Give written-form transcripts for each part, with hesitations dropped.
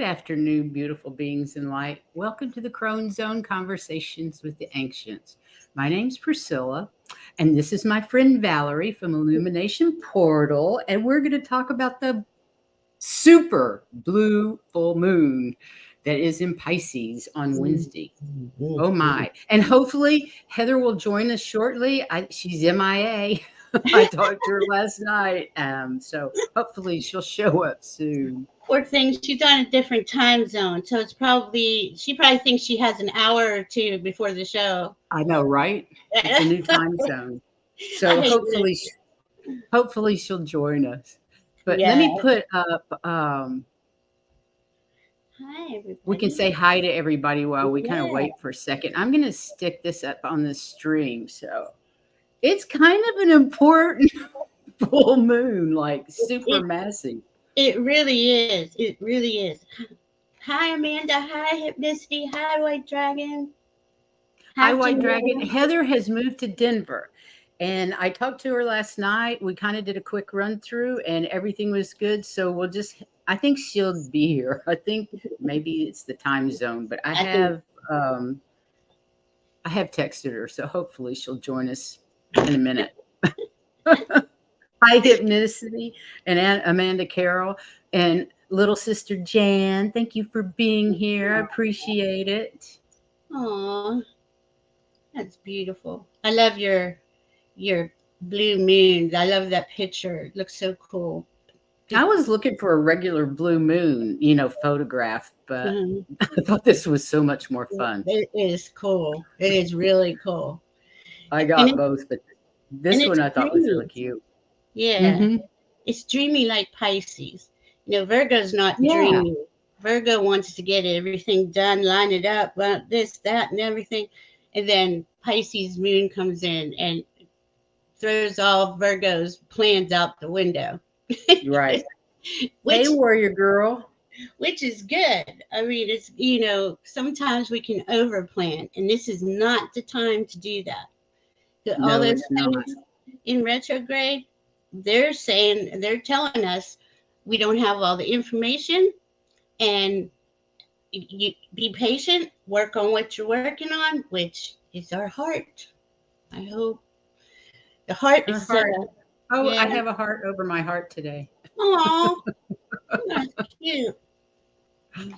afternoon, beautiful beings in light. Welcome to the Crone Zone Conversations with the Ancients. My name's Priscilla, and this is my friend Valerie from Illumination Portal, and we're going to talk about the super blue full moon that is in Pisces on Wednesday. Oh my. And hopefully Heather will join us shortly. She's MIA. I talked to her last night. So hopefully she'll show up soon. Poor thing, she's on a different time zone. So she probably thinks she has an hour or two before the show. I know, right? It's a new time zone. So hopefully she'll join us. But let me put up, hi, everybody. We can say hi to everybody while we kind of wait for a second. I'm going to stick this up on the stream. So it's kind of an important full moon, like super massive. It really is. It really is. Hi, Amanda. Hi, Hypnicity. Hi, White Dragon. Hi, White Dragon. Heather has moved to Denver. And I talked to her last night. We kind of did a quick run through and everything was good. So I think she'll be here. I think maybe it's the time zone, but I have texted her. So hopefully she'll join us in a minute. Hi, Hypnicity and Amanda Carroll and little sister Jan. Thank you for being here. I appreciate it. Aw, that's beautiful. I love your blue moons. I love that picture. It looks so cool. I was looking for a regular blue moon, photograph, but I thought this was so much more fun. It is cool. It is really cool. I got both, but this one I thought was really cute. Yeah. It's dreamy like Pisces. Virgo's not dreamy. Virgo wants to get everything done, line it up, this, that, and everything. And then Pisces moon comes in and throws all Virgo's plans out the window. Right. Hey, warrior girl. Which is good. I mean, it's, sometimes we can overplan, and this is not the time to do that. No, all those it's not. In retrograde, they're telling us we don't have all the information, and you be patient, work on what you're working on, which is our heart. I hope the heart is heart. I have a heart over my heart today. Oh, that's cute.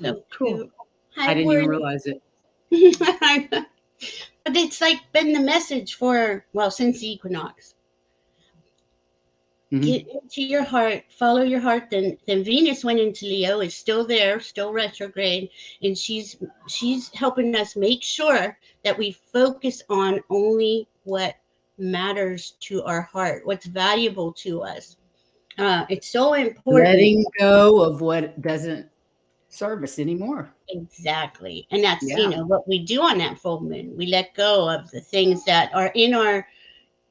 So cool. Cute. I didn't even realize it. But it's like been the message since the equinox. Get into your heart, follow your heart. Then Venus went into Leo, is still there, still retrograde, and she's helping us make sure that we focus on only what matters to our heart, what's valuable to us. It's so important. Letting go of what doesn't serve us anymore. Exactly. And that's what we do on that full moon. We let go of the things that are in our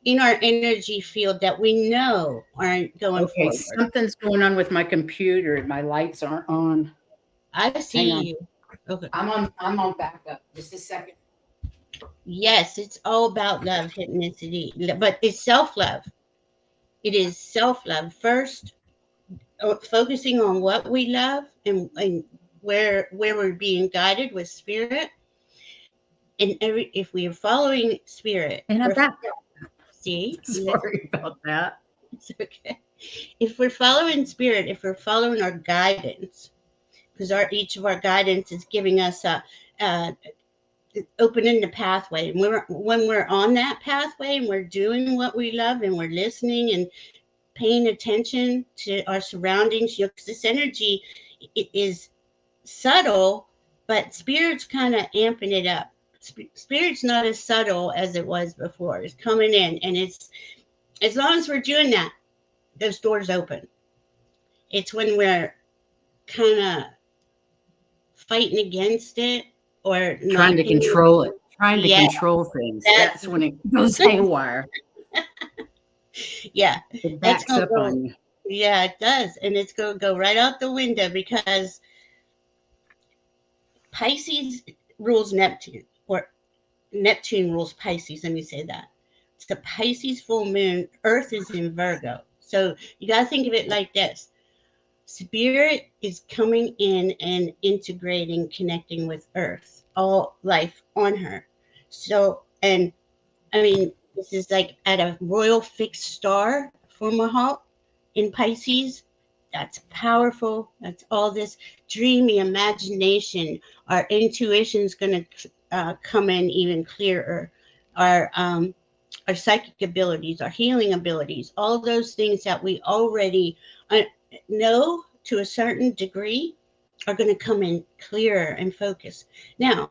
energy field that we know aren't going forward. Something's going on with my computer. My lights aren't on. I see you. Okay. I'm on backup. Just a second. Yes, it's all about love, Hypnicity, but it's self-love. It is self-love first, focusing on what we love and where we're being guided with spirit. And if we are following spirit, and I'm back. See, sorry about that. It's okay. If we're following spirit, if we're following our guidance, because each of our guidance is giving us opening the pathway. And when we're on that pathway and we're doing what we love and we're listening and paying attention to our surroundings, because this energy is subtle, but spirit's kind of amping it up. Spirit's not as subtle as it was before. It's coming in, and it's as long as we're doing that, those doors open. It's when we're kind of fighting against it or trying to control it, trying to control things. That's when it goes haywire. Yeah, it backs up on you. Yeah, it does, and it's going to go right out the window because Pisces rules Neptune, or Neptune rules Pisces. Let me say that. It's the Pisces full moon. Earth is in Virgo. So you got to think of it like this. Spirit is coming in and integrating, connecting with Earth, all life on her. So, and I mean, this is like at a royal fixed star for Mahal in Pisces. That's powerful. That's all this dreamy imagination. Our intuition's going to come in even clearer. Our um, our psychic abilities, our healing abilities, all those things that we already uh, know to a certain degree are going to come in clearer and focus. Now,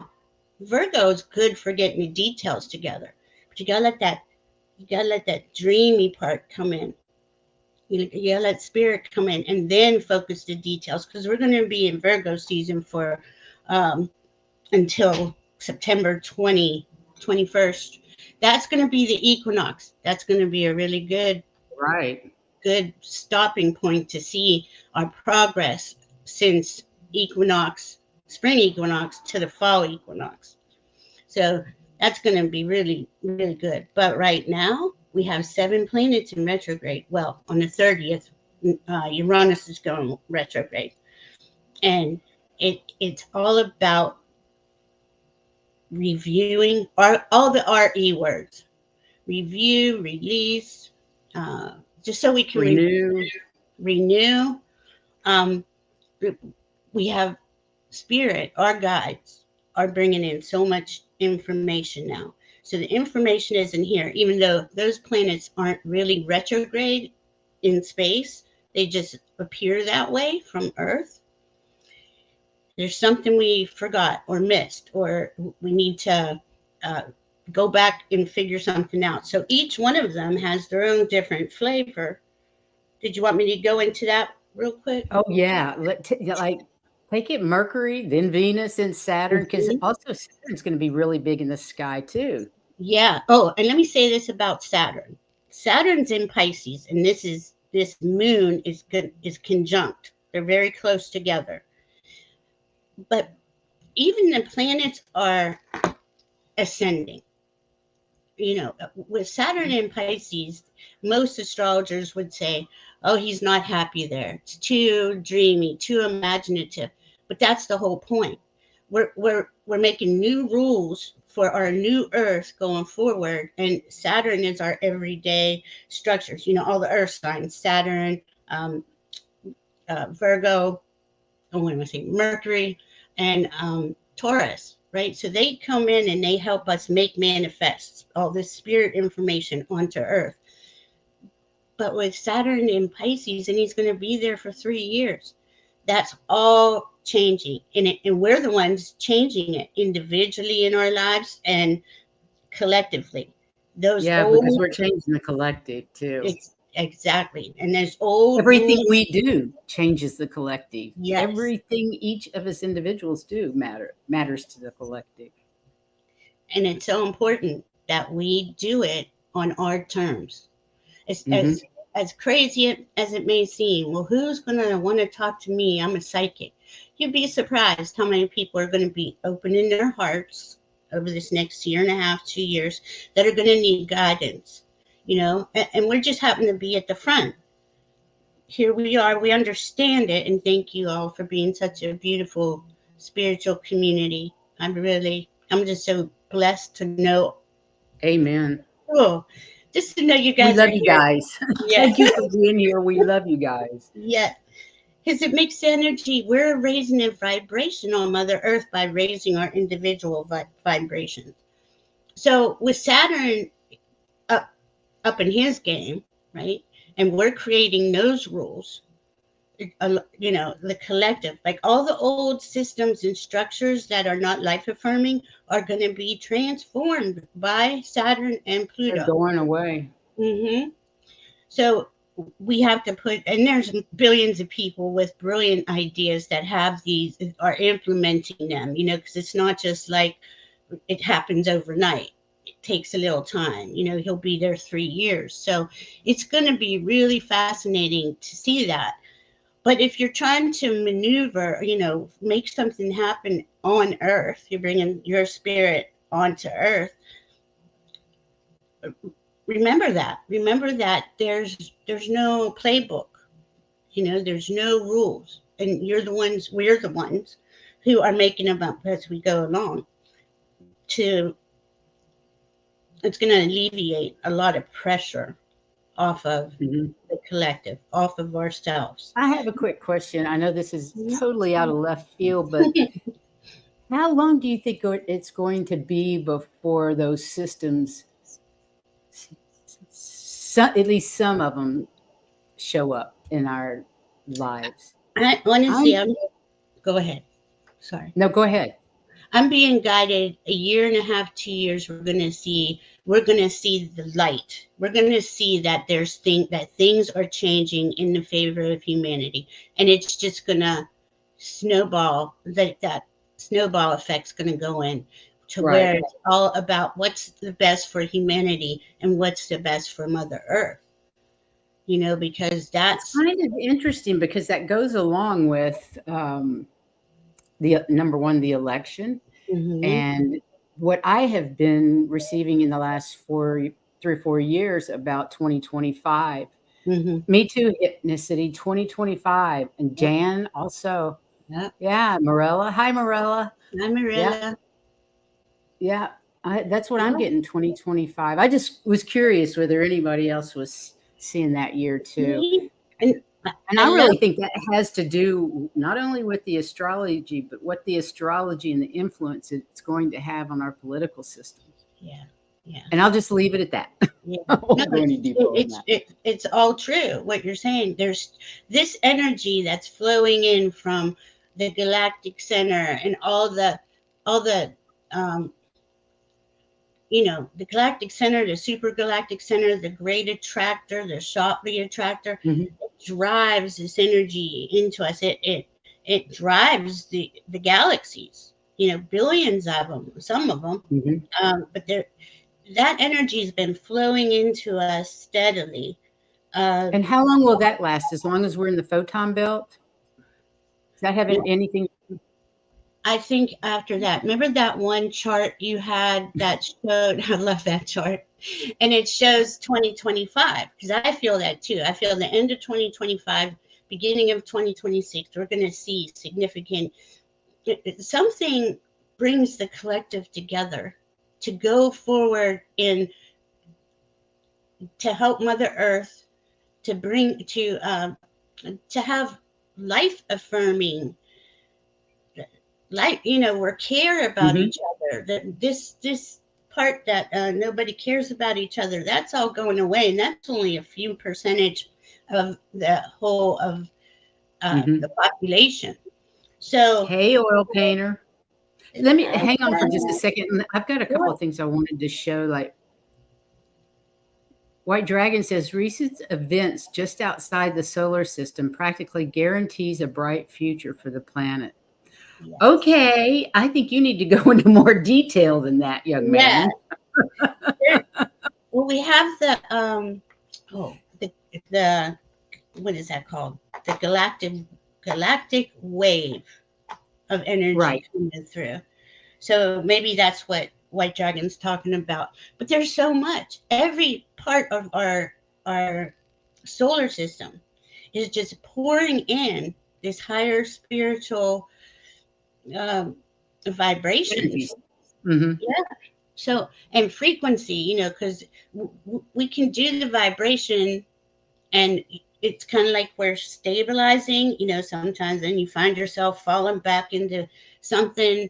Virgo is good for getting the details together, but you gotta let that dreamy part come in. You gotta let spirit come in and then focus the details because we're going to be in Virgo season for um, until September 21st. That's going to be the equinox. That's going to be a really Right. good stopping point to see our progress since equinox, spring equinox to the fall equinox. So that's going to be really, really good. But right now, we have 7 planets in retrograde. Well, on the 30th, Uranus is going retrograde. And it's all about reviewing all the RE words: review, release, just so we can Renew. renew. Um, we have spirit, our guides are bringing in so much information now. So the information isn't here, even though those planets aren't really retrograde in space, they just appear that way from Earth. There's something we forgot or missed, or we need to uh, go back and figure something out. So each one of them has their own different flavor. Did you want me to go into that real quick? Oh yeah, like take it Mercury, then Venus, and Saturn, because Mhm. also Saturn's going to be really big in the sky too. Yeah. Oh, and let me say this about Saturn. Saturn's in Pisces, and this moon is good is conjunct. They're very close together. But even the planets are ascending. With Saturn in Pisces, most astrologers would say, "Oh, he's not happy there. It's too dreamy, too imaginative." But that's the whole point. We're making new rules for our new Earth going forward, and Saturn is our everyday structures. All the Earth signs: Saturn, um, Virgo. Oh, what am I saying? Mercury, and Taurus. Right, so they come in and they help us make manifests all this spirit information onto Earth. But with Saturn in Pisces, and he's going to be there for 3 years, that's all changing, and we're the ones changing it individually in our lives and collectively. Those Yeah, because old, we're changing the collective too. exactly, and there's old Everything rules. we do changes the collective. Yes, Everything each of us individuals do matters to the collective. and it's so important that we do it on our terms. as Hmm. as as crazy as it may seem. Well, who's gonna want to talk to me? I'm a psychic. You'd be surprised how many people are going to be opening their hearts over this next year and a half, 2 years, that are going to need guidance. And we're just happen to be at the front. Here we are. We understand it, and thank you all for being such a beautiful spiritual community. I'm just so blessed to know. Amen. Oh, just to know you We guys are love you here. guys. Yeah. Thank you for being here. We love you guys. Yeah. Because it makes energy. We're raising a vibration on Mother Earth by raising our individual vibrations. So with Saturn up in his game, right, and we're creating those rules. The collective, like all the old systems and structures that are not life affirming, are going to be transformed by Saturn and They're Pluto. going away. Hmm. So we have to and there's billions of people with brilliant ideas that have these, are implementing them, because it's not just like it happens overnight. It takes a little time. He'll be there 3 years. So it's going to be really fascinating to see that. But if you're trying to maneuver, make something happen on Earth, you're bringing your spirit onto Earth. Remember that. Remember that there's no playbook. There's no rules, and we're the ones who are making them up as we go along. To It's going to alleviate a lot of pressure off of Mhm. the collective, off of ourselves. I have a quick question. I know this is totally out of left field, but how long do you think it's going to be before those systems, at least some of them, show up in our lives? I honestly, I'm go ahead. Sorry. No, go ahead. I'm being guided a year and a half, 2 years. We're gonna see the light. We're gonna see that that things are changing in the favor of humanity, and it's just gonna snowball. That snowball effect's gonna go in to Right. where it's all about what's the best for humanity and what's the best for Mother Earth. Because It's that's. kind of interesting because that goes along with the number one, the election, Hmm. and what I have been receiving in the last 3 or 4 years about 2025. Hmm. Me too, Hypnicity 2025. And Yep. Jan also. Yep. Yeah, Morella. Hi, Morella. I'm Yeah, Marilla. yeah. That's what I'm getting 2025. I just was curious whether anybody else was seeing that year too. Me and And I I love. really think that has to do not only with the astrology, but what the astrology and the influence it's going to have on our political system. Yeah, yeah, And I'll just leave it at that. yeah. I No, won't go any deeper on that. it's all true what you're saying. There's this energy that's flowing in from the galactic center and all the um the galactic center, the super galactic center, the great attractor, the Shockley attractor. Mhm, It drives this energy into us. It drives the galaxies. Billions of them, some of them. mhm. But that energy has been flowing into us steadily. Uh, And how long will that last? As long as we're in the photon belt? Does that have anything? I think after that, remember that one chart you had that showed, I love that chart, and it shows 2025, because I feel that too. I feel the end of 2025, beginning of 2026, we're going to see significant, something brings the collective together to go forward in to help Mother Earth to have life affirming, like we care about Mhm. each other. That this part that nobody cares about each other, that's all going away, and that's only a few percentage of the whole of the Mhm. population. So Hey, oil painter. Let me uh, hang on for just a second. I've got a couple of things I wanted to show. Like White Dragon says, recent events just outside the solar system practically guarantees a bright future for the planet. yes, Okay, I think you need to go into more detail than that, young yeah. man. Well, we have oh the what is that called? The galactic wave of energy Right. coming through. So maybe that's what White Dragon's talking about. But there's so much. Every part of our solar system is just pouring in this higher spiritual um, vibrations. Energies. Mhm. Yeah. So and frequency, because we can do the vibration, and it's kind of like we're stabilizing. Sometimes then you find yourself falling back into something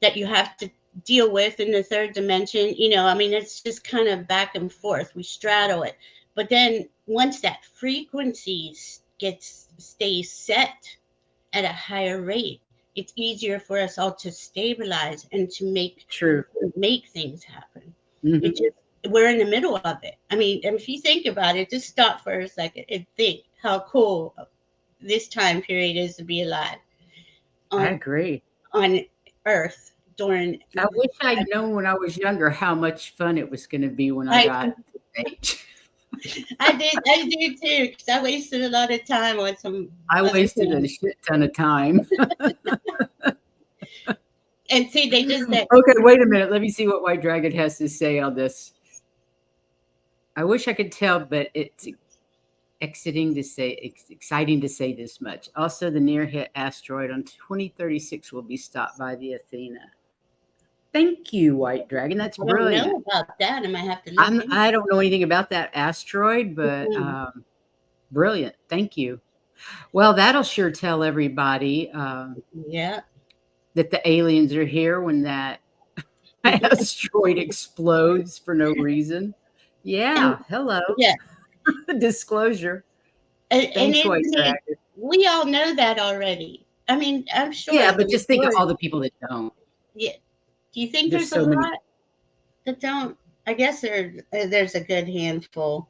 that you have to deal with in the third dimension. I mean, it's just kind of back and forth. We straddle it. But then once that frequency stays set at a higher rate, it's easier for us all to stabilize and to True. make things happen. It Mhm. just We're in the middle of it. I mean, if you think about it, just stop for a second and think how cool this time period is to be alive I on agree. on Earth during. I wish I'd known when I was younger how much fun it was gonna be when I I got this age. I did too, because I wasted a lot of time on some I other wasted a things. shit ton of time. And see, they just said, Okay, wait a minute. Let me see what White Dragon has to say on this. I wish I could tell, but exciting to say this much. Also, the near hit asteroid on 2036 will be stopped by the Athena. Thank you, White Dragon. That's I don't brilliant. know about that. I might have to look into I don't know anything about that asteroid, but it. brilliant. Thank you. Well, that'll sure tell everybody Yeah. that the aliens are here when that asteroid explodes for no reason. And Yeah. Hello. yeah, Disclosure. and Thanks, White isn't it? Dragon. We all know that already. I mean, I'm sure Yeah, the but just think of all majority. the people that don't. Yeah. Do you think There's there's a so many. lot that don't? I guess there's a good handful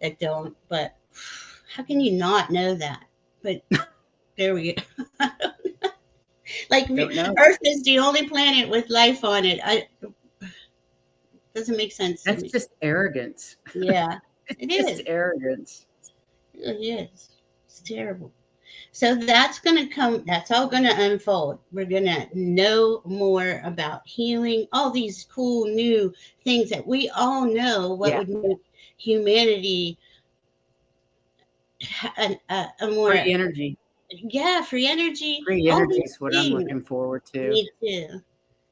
that don't. But how can you not know that? But there we go. Like Don't know. Earth is the only planet with life on it. I doesn't make sense to That's me. just arrogance. Yeah, It's it just is. arrogance. It is. It's terrible. So that's going to come, that's all going to unfold. We're going to know more about healing, all these cool new things that we all know what Yeah. would make humanity a more, Free energy. yeah, free energy, Free all energy these is what I'm things. looking forward to. Me too.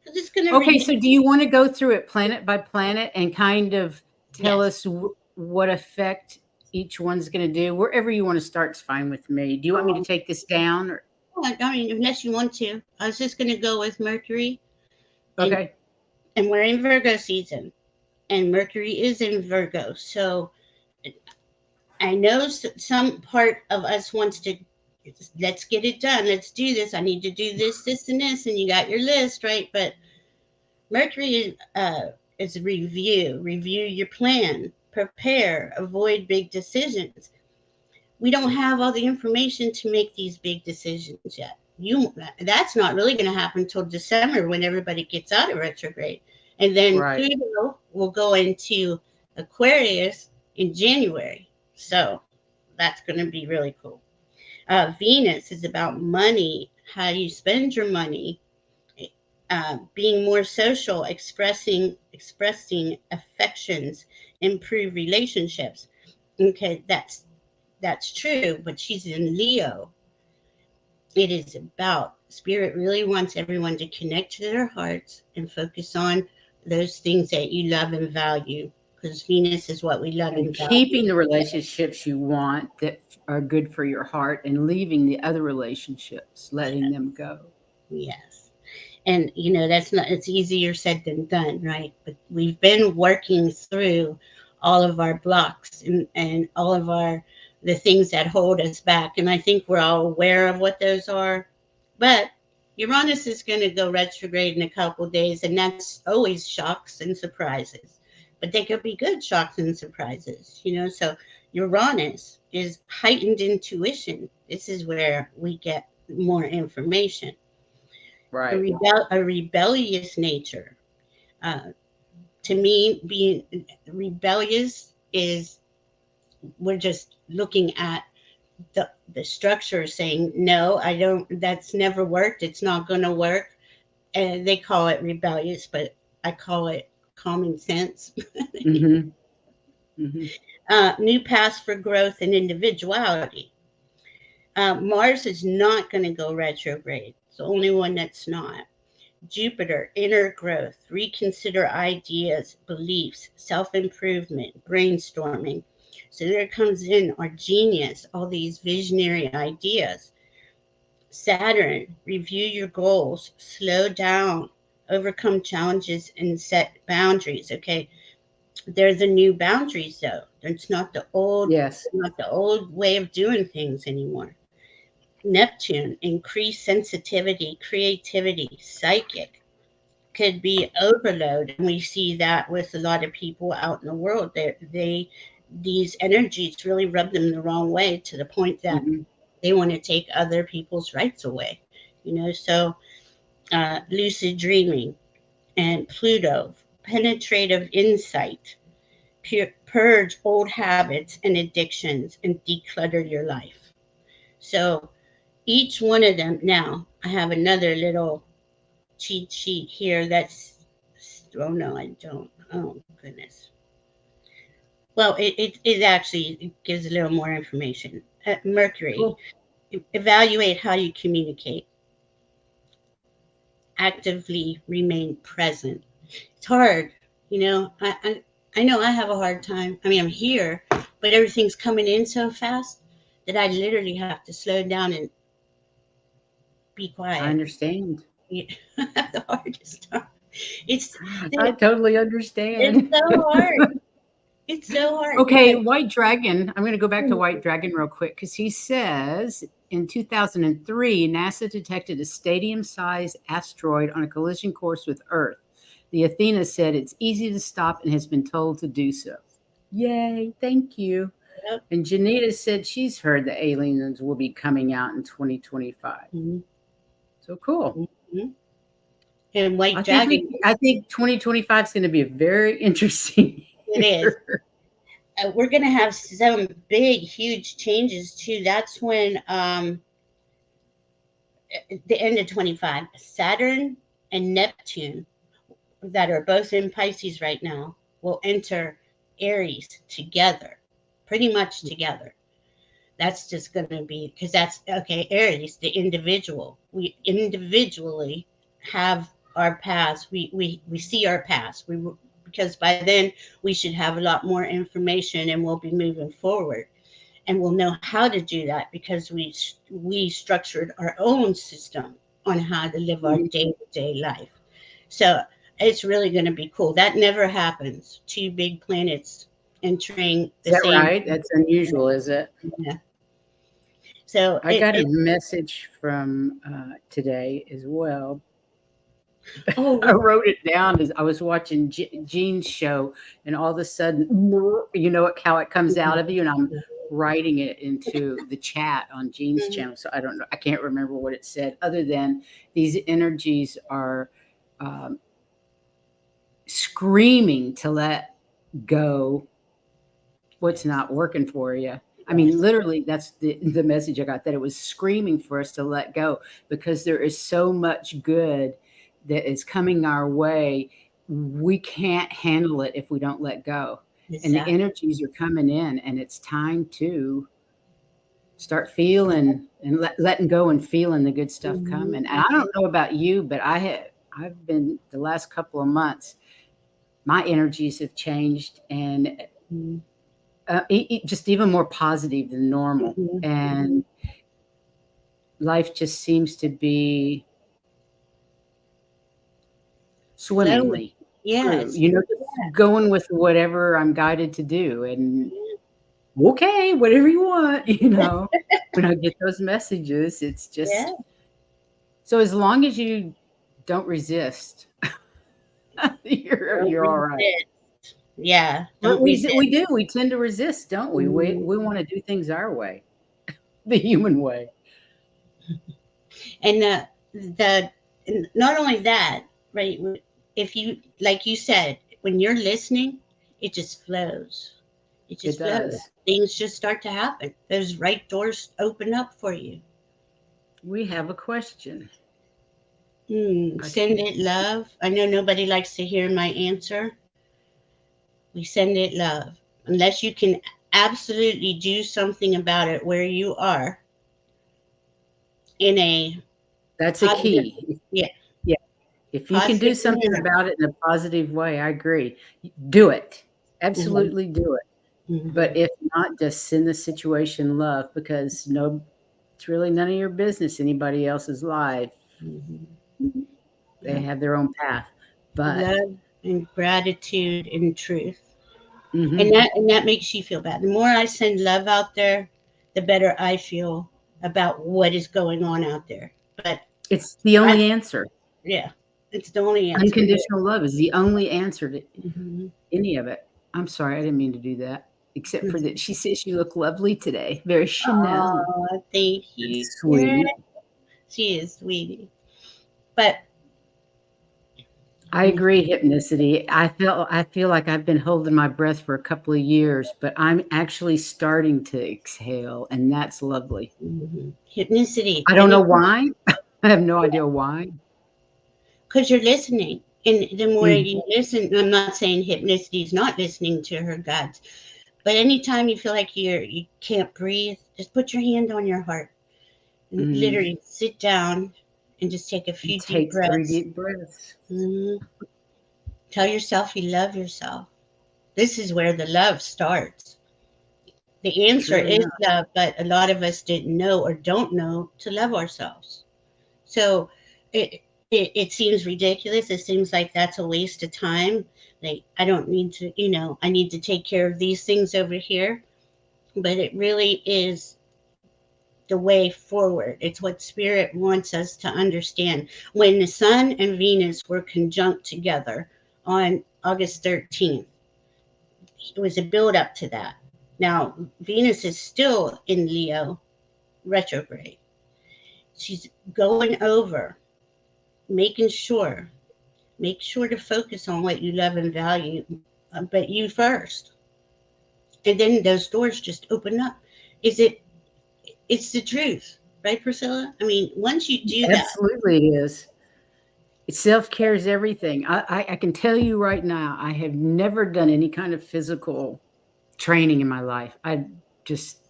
Because it's going to Okay, reduce. so do you want to go through it planet by planet and kind of tell Yes. us what effect each one's going to do? Wherever you want to start is fine with me. Do you want me to Um, take this down? Or, I mean, unless you want to. I was just going to go with Mercury. And, okay. and we're in Virgo season. And Mercury is in Virgo. So I know some part of us wants to, let's get it done. Let's do this. I need to do this, this, and this. And you got your list, right? But Mercury is review your plan, prepare, avoid big decisions. We don't have all the information to make these big decisions yet. That's not really going to happen until December when everybody gets out of retrograde. And then Right. Pluto will go into Aquarius in January. So that's going to be really cool. Venus is about money, how you spend your money, being more social, expressing affections, improve relationships. Okay, that's true, but she's in Leo. It is about spirit really wants everyone to connect to their hearts and focus on those things that you love and value, because Venus is what we love And and value. keeping the relationships you want that are good for your heart and leaving the other relationships, letting them go. Yes. And that's not, it's easier said than done, right? But we've been working through all of our blocks and all of our the things that hold us back, and I think we're all aware of what those are. But Uranus is going to go retrograde in a couple days, and that's always shocks and surprises, but they could be good shocks and surprises, so Uranus is heightened intuition. This is where we get more information. a, Right. a rebellious nature. Uh, to me, being rebellious is we're just looking at the structure saying, no, I don't, that's never worked. It's not going to work. And they call it rebellious, but I call it common sense. Mm-hmm. Mm-hmm. New paths for growth and individuality. Mars is not going to go retrograde. It's the only one that's not. Jupiter, inner growth, reconsider ideas, beliefs, self improvement, brainstorming. So there comes in our genius, all these visionary ideas. Saturn, review your goals, slow down, overcome challenges, and set boundaries. Okay, they're the new boundaries though. It's Yes. not the old way of doing things anymore. Neptune, increase sensitivity, creativity, psychic, could be overload, and we see that with a lot of people out in the world. These energies really rub them the wrong way to the point that Mm-hmm. they want to take other people's rights away. So lucid dreaming and Pluto, penetrative insight, purge old habits and addictions, and declutter your life. So each one of them. Now I have another little cheat sheet here that's, oh no, I don't. Oh goodness. Well, it actually gives a little more information. Mercury, Cool. evaluate how you communicate, actively remain present. It's hard, you know. I know I have a hard time. I mean, I'm here, but everything's coming in so fast that I literally have to slow down and be I quiet. understand. Yeah, I have the hardest time. It's I totally it's understand. so hard. It's so hard Okay, because White Dragon. I'm going to go back to White Dragon real quick because he says in 2003, NASA detected a stadium sized asteroid on a collision course with Earth. The Athena said it's easy to stop and has been told to do so. Yay, thank you. yep. And Janita said she's heard the aliens will be coming out in 2025. Mhm, So cool. mhm. And White Dragon, I think 2025 is going to be a very interesting it is. year. We're gonna have some big, huge changes too. That's when the end of 25, Saturn and Neptune, that are both in Pisces right now, will enter Aries together, pretty much together. That's just going to be because that's okay. Aries, the individual, we individually have our past. We see our past. Because by then we should have a lot more information and we'll be moving forward and we'll know how to do that because we structured our own system on how to live our Mhm. day-to-day life. So it's really going to be cool. That never happens. Two big planets entering Is the that same. right? That's unusual, is it? Yeah. So I got a message from today as well. oh I wrote it down as I was watching Jean's show, and all of a sudden, you know how it comes out of you, and I'm writing it into the chat on Jean's mhm, channel. So I don't know, I can't remember what it said, other than these energies are um, screaming to let go what's not working for you. I mean, yes. literally, that's the message I got, that it was screaming for us to let go because there is so much good that is coming our way. We can't handle it if we don't let go. And the Exactly. energies are coming in, and it's time to start feeling and letting go and feeling the good stuff Mhm, coming. And I don't know about you, but I've been the last couple of months, my energies have changed, and mhm, just even more positive than normal. mhm. And life just seems to be Flowing. swimmingly Yeah, through, it's just going with whatever I'm guided to do. And okay, whatever you want, when I get those messages, it's yeah. just so as long as you don't resist, Don't you're all right. resist. Yeah, But don't resist. we do. We tend to resist, don't we? Mhm. We want to do things our way, the human way. And and not only that, right? If you, like you said, when you're listening, it just flows. It It just flows. does. Things just start to happen. Those right doors open up for you. We have a question. I Send it love. I know nobody likes to hear my answer. We send it love. Unless you can absolutely do something about it where you are in a That's a positive, key. yeah, Yeah. If you can do positive something manner. about it in a positive way, I agree. Do it. Mhm, Absolutely do it. But mhm, if not, just send the situation love because it's really none of your business anybody else's life. mhm. They Yeah. have their own path. But Love and gratitude and truth. mhm, And that makes you feel bad. The more I send love out there, the better I feel about what is going on out there. But it's the I, only answer. yeah, it's the only answer. Unconditional love is the only answer to Mhm. any of it. I'm sorry, I didn't mean to do that. Except for that, she says you look lovely today. Very Chanel. Oh, thank you. That's Yeah, sweet. she is, sweetie. But I agree, hypnicity. I feel like I've been holding my breath for a couple of years, but I'm actually starting to exhale, and that's lovely. hypnicity, I don't and know it's why. I have no idea why. because you're listening. And the more Mm, you listen, I'm not saying hypnicity is not listening to her guides, But anytime you feel like you can't breathe, just put your hand on your heart. And literally sit down and just take a few deep Take 3 breaths. deep breaths. Mhm. Tell yourself you love yourself. This is where the love starts. The answer True is enough. love, but a lot of us didn't know or don't know to love ourselves. So it seems ridiculous. It seems like that's a waste of time. Like, I don't need to, I need to take care of these things over here. But it really is the way forward. It's what Spirit wants us to understand. When the Sun and Venus were conjunct together on August 13th, it was a build up to that. Now, Venus is still in Leo retrograde. She's going over, making sure, make sure to focus on what you love and value, but you first. And then those doors just open up. Is it It's the truth, right, Priscilla? I mean, once you do that, Absolutely it is. Self-care is everything. I can tell you right now, I have never done any kind of physical training in my life. I just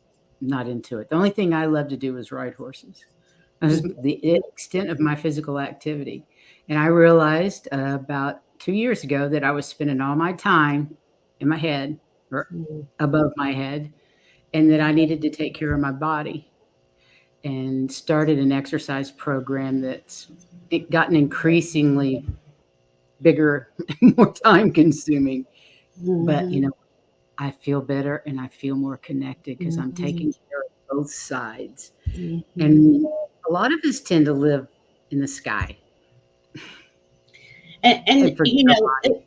not into it. The only thing I love to do is ride horses. That was mhm, the extent of my physical activity. And I realized about 2 years ago that I was spending all my time in my head or mhm, above my head, and that I needed to take care of my body, and started an exercise program that's it gotten increasingly bigger, more time consuming. But, mhm, I feel better and I feel more connected because I'm mhm, taking care of both sides. mhm. And a lot of us tend to live in the sky And and forget our body.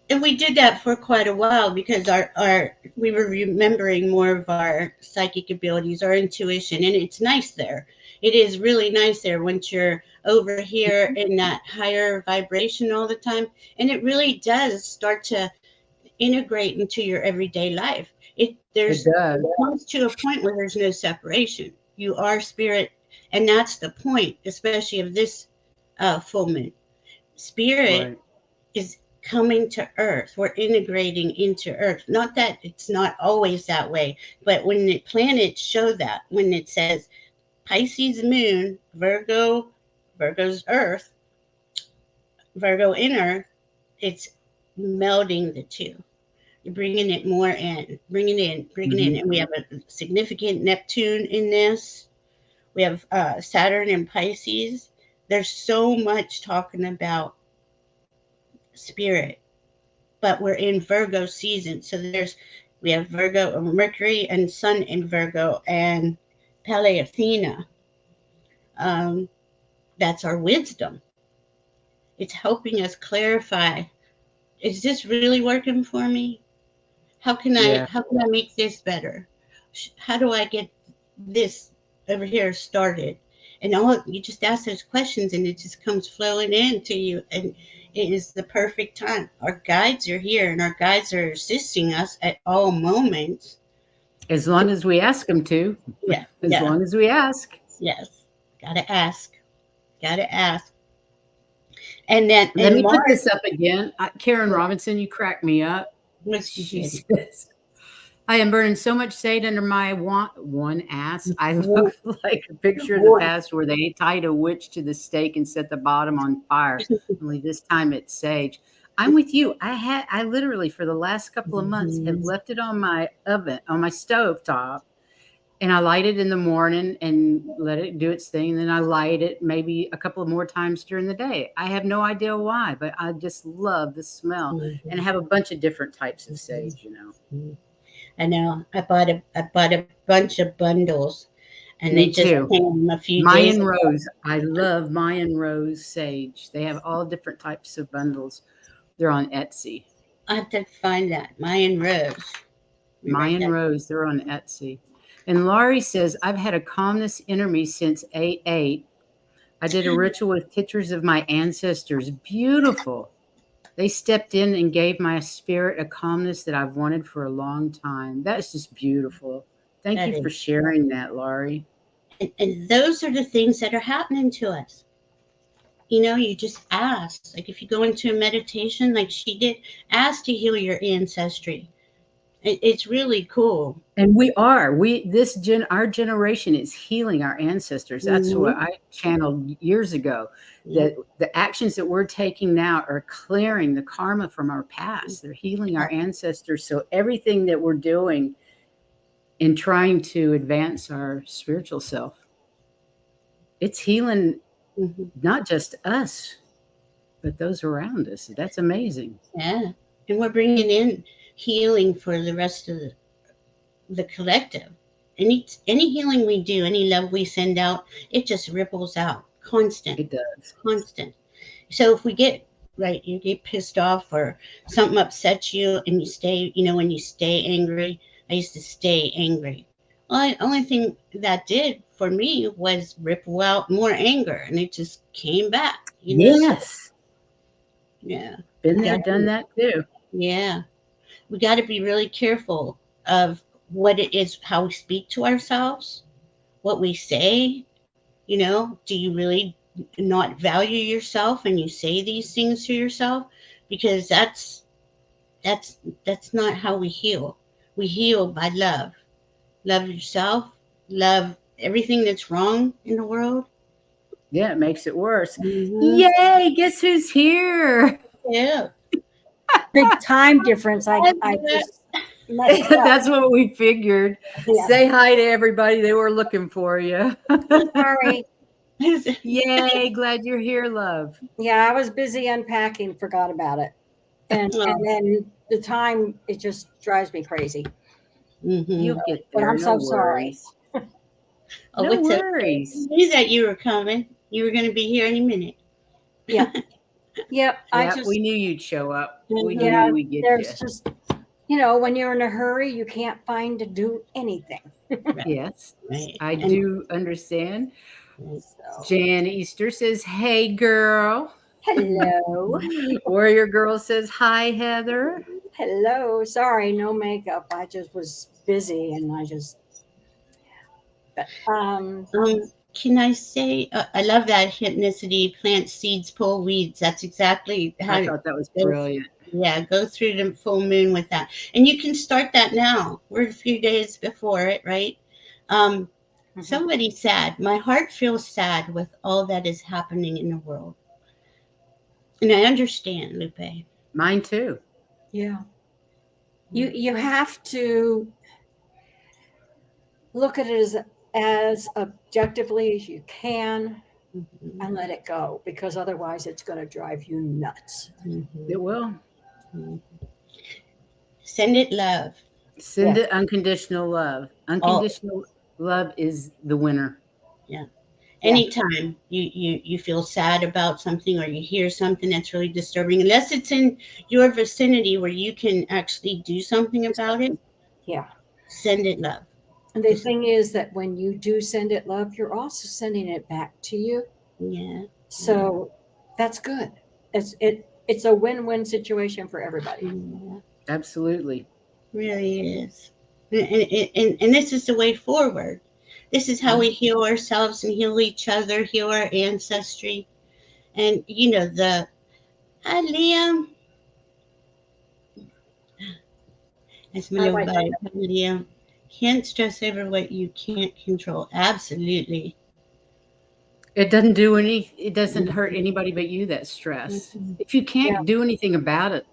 and we did that for quite a while because our we were remembering more of our psychic abilities, our intuition, and it's nice there. It is really nice there once you're over here in that higher vibration all the time, and it really does start to integrate into your everyday life. It It does. comes to a point where there's no separation. You are spirit, and that's the point, especially of this full moon. Spirit Right. is coming to Earth. We're integrating into Earth. Not that it's not always that way, but when the planets show that, when it says Pisces moon, Virgo's Earth, Virgo in Earth, it's melding the two. You're bringing it more in, bringing it in. Mhm. And we have a significant Neptune in this. We have Saturn in Pisces. There's so much talking about spirit, but we're in Virgo season. So we have Virgo, Mercury and Sun in Virgo, and Pele Athena. Um, that's our wisdom. It's helping us clarify. Is this really working for me? Yeah. How can I make this better? How do I get this over here started? And all you just ask those questions, and it just comes flowing into you, and it is the perfect time. Our guides are here, and our guides are assisting us at all moments. As long as we ask them to. Yeah, As yeah, long as we ask. yes. Gotta ask. Gotta ask. And then Let in me put March, this up again. Karen Robinson, you crack me up. what she She did. says, I am burning so much sage under my one ass. I look like a picture of the past where they tied a witch to the stake and set the bottom on fire. Only this time it's sage. I'm with you. I literally for the last couple of months have left it on my oven, on my stove top, and I light it in the morning and let it do its thing. And then I light it maybe a couple of more times during the day. I have no idea why, but I just love the smell. And I have a bunch of different types of sage. I know. I bought a bunch of bundles, and they Me just too. came a few days Mayan ago. rose. I love Mayan rose sage. They have all different types of bundles. They're on Etsy. I have to find that Mayan rose. Let me write Mayan that. rose. They're on Etsy. And Laurie says, I've had a calmness inner me since 8/8. I did a ritual with pictures of my ancestors. Beautiful. They stepped in and gave my spirit a calmness that I've wanted for a long time. That is just beautiful. Thank That you for is, sharing that, Laurie. and those are the things that are happening to us. You just ask. Like if you go into a meditation, like she did, ask to heal your ancestry. It's really cool. And we are. Our generation is healing our ancestors. That's what Mm-hmm. I channeled years ago. Yep. That the actions that we're taking now are clearing the karma from our past. They're healing our ancestors. So everything that we're doing in trying to advance our spiritual self, it's healing Mm-hmm. not just us, but those around us. That's amazing. Yeah. And we're bringing in healing for the rest of the collective. Any healing we do, any love we send out, it just ripples out. Constant. It does. Constant. So if we get right, you get pissed off or something upsets you and you stay, when you stay angry, I used to stay angry. Well, the only thing that did for me was ripple out more anger and it just came back. So Yes. yeah. Been We there, got done that too. yeah. We got to be really careful of what it is, how we speak to ourselves, what we say. Do you really not value yourself and you say these things to yourself? Because that's that's not how we heal. We heal by love. Love yourself, love everything that's wrong in the world. Yeah, it makes it worse. Mm-hmm. Yay, guess who's here? Yeah. Big time difference. I just messed up. That's what we figured. Yeah. Say hi to everybody. They were looking for you. Sorry. Yay, glad you're here, love. Yeah, I was busy unpacking, forgot about it. And then the time, it just drives me crazy. Mm-hmm. You'll get But there. I'm No so sorry. worries. Oh, No it's okay. worries. I knew that you were coming. You were going to be here any minute. Yeah. Yep. I Yeah, just, we knew you'd show up. We Mhm. yeah, knew we'd get you. there's just, when you're in a hurry, you can't find to do anything. Yes, Right. I And do understand. So, Jan Easter says, "Hey, girl." hello. Warrior Girl says, "Hi, Heather." Hello. Sorry, no makeup. I just was busy and but, can I say, I love that hypnicity, plant seeds, pull weeds. That's exactly how I to thought that was go. brilliant. Yeah, go through the full moon with that. And you can start that now. We're a few days before it, right? Um, Somebody's sad. My heart feels sad with all that is happening in the world. And I understand, Lupe. Mine too. yeah. You have to look at it as objectively as you can Mhm, and let it go, because otherwise it's going to drive you nuts. mhm, It will. mhm. Send it love. Send Yes. it unconditional love. All Unconditional love is the winner. yeah. Yeah. Anytime you feel sad about something or you hear something that's really disturbing, unless it's in your vicinity where you can actually do something about it, Yeah. send it love. And the Just thing is that when you do send it love, you're also sending it back to you. yeah. So that's good. It's a win-win situation for everybody. Yeah, Absolutely. really is. And this is the way forward. This is how we heal ourselves and heal each other, heal our ancestry. And the hi Liam. That's my I little like buddy. Hi, Liam. Can't stress over what you can't control. Absolutely. It doesn't hurt anybody but you, that stress. Mhm. If you yeah. can't do anything about it,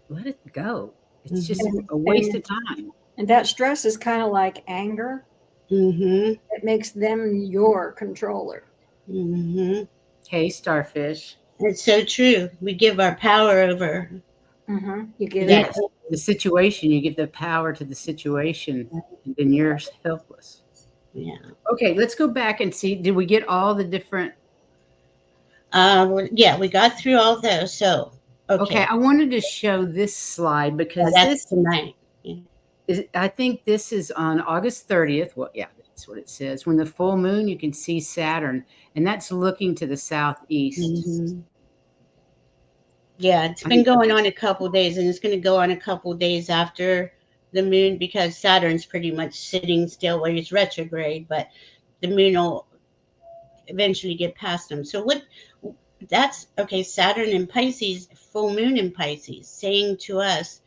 let it go. It's just Mhm. a waste of time. And that stress is kind of like anger. Mhm. It makes them your controller. Mhm. Hey, starfish. It's so true. We give our power over. You give it. Yes, the situation, you give the power to the situation, and then you're helpless. Yeah. Okay, let's go back and see. Did we get all the different? Yeah, we got through all those. So, Okay, okay. I wanted to show this slide Well, because that's this tonight. Yeah. I think this is on August 30th. Well, yeah, that's what it says. When the full moon, you can see Saturn, and that's looking to the southeast. Mhm. Yeah, it's I been think going on a couple days, and it's going to go on a couple days after the moon because Saturn's pretty much sitting still where it's retrograde, but the moon will eventually get past them. So what? That's okay. Saturn in Pisces, full moon in Pisces, saying to us,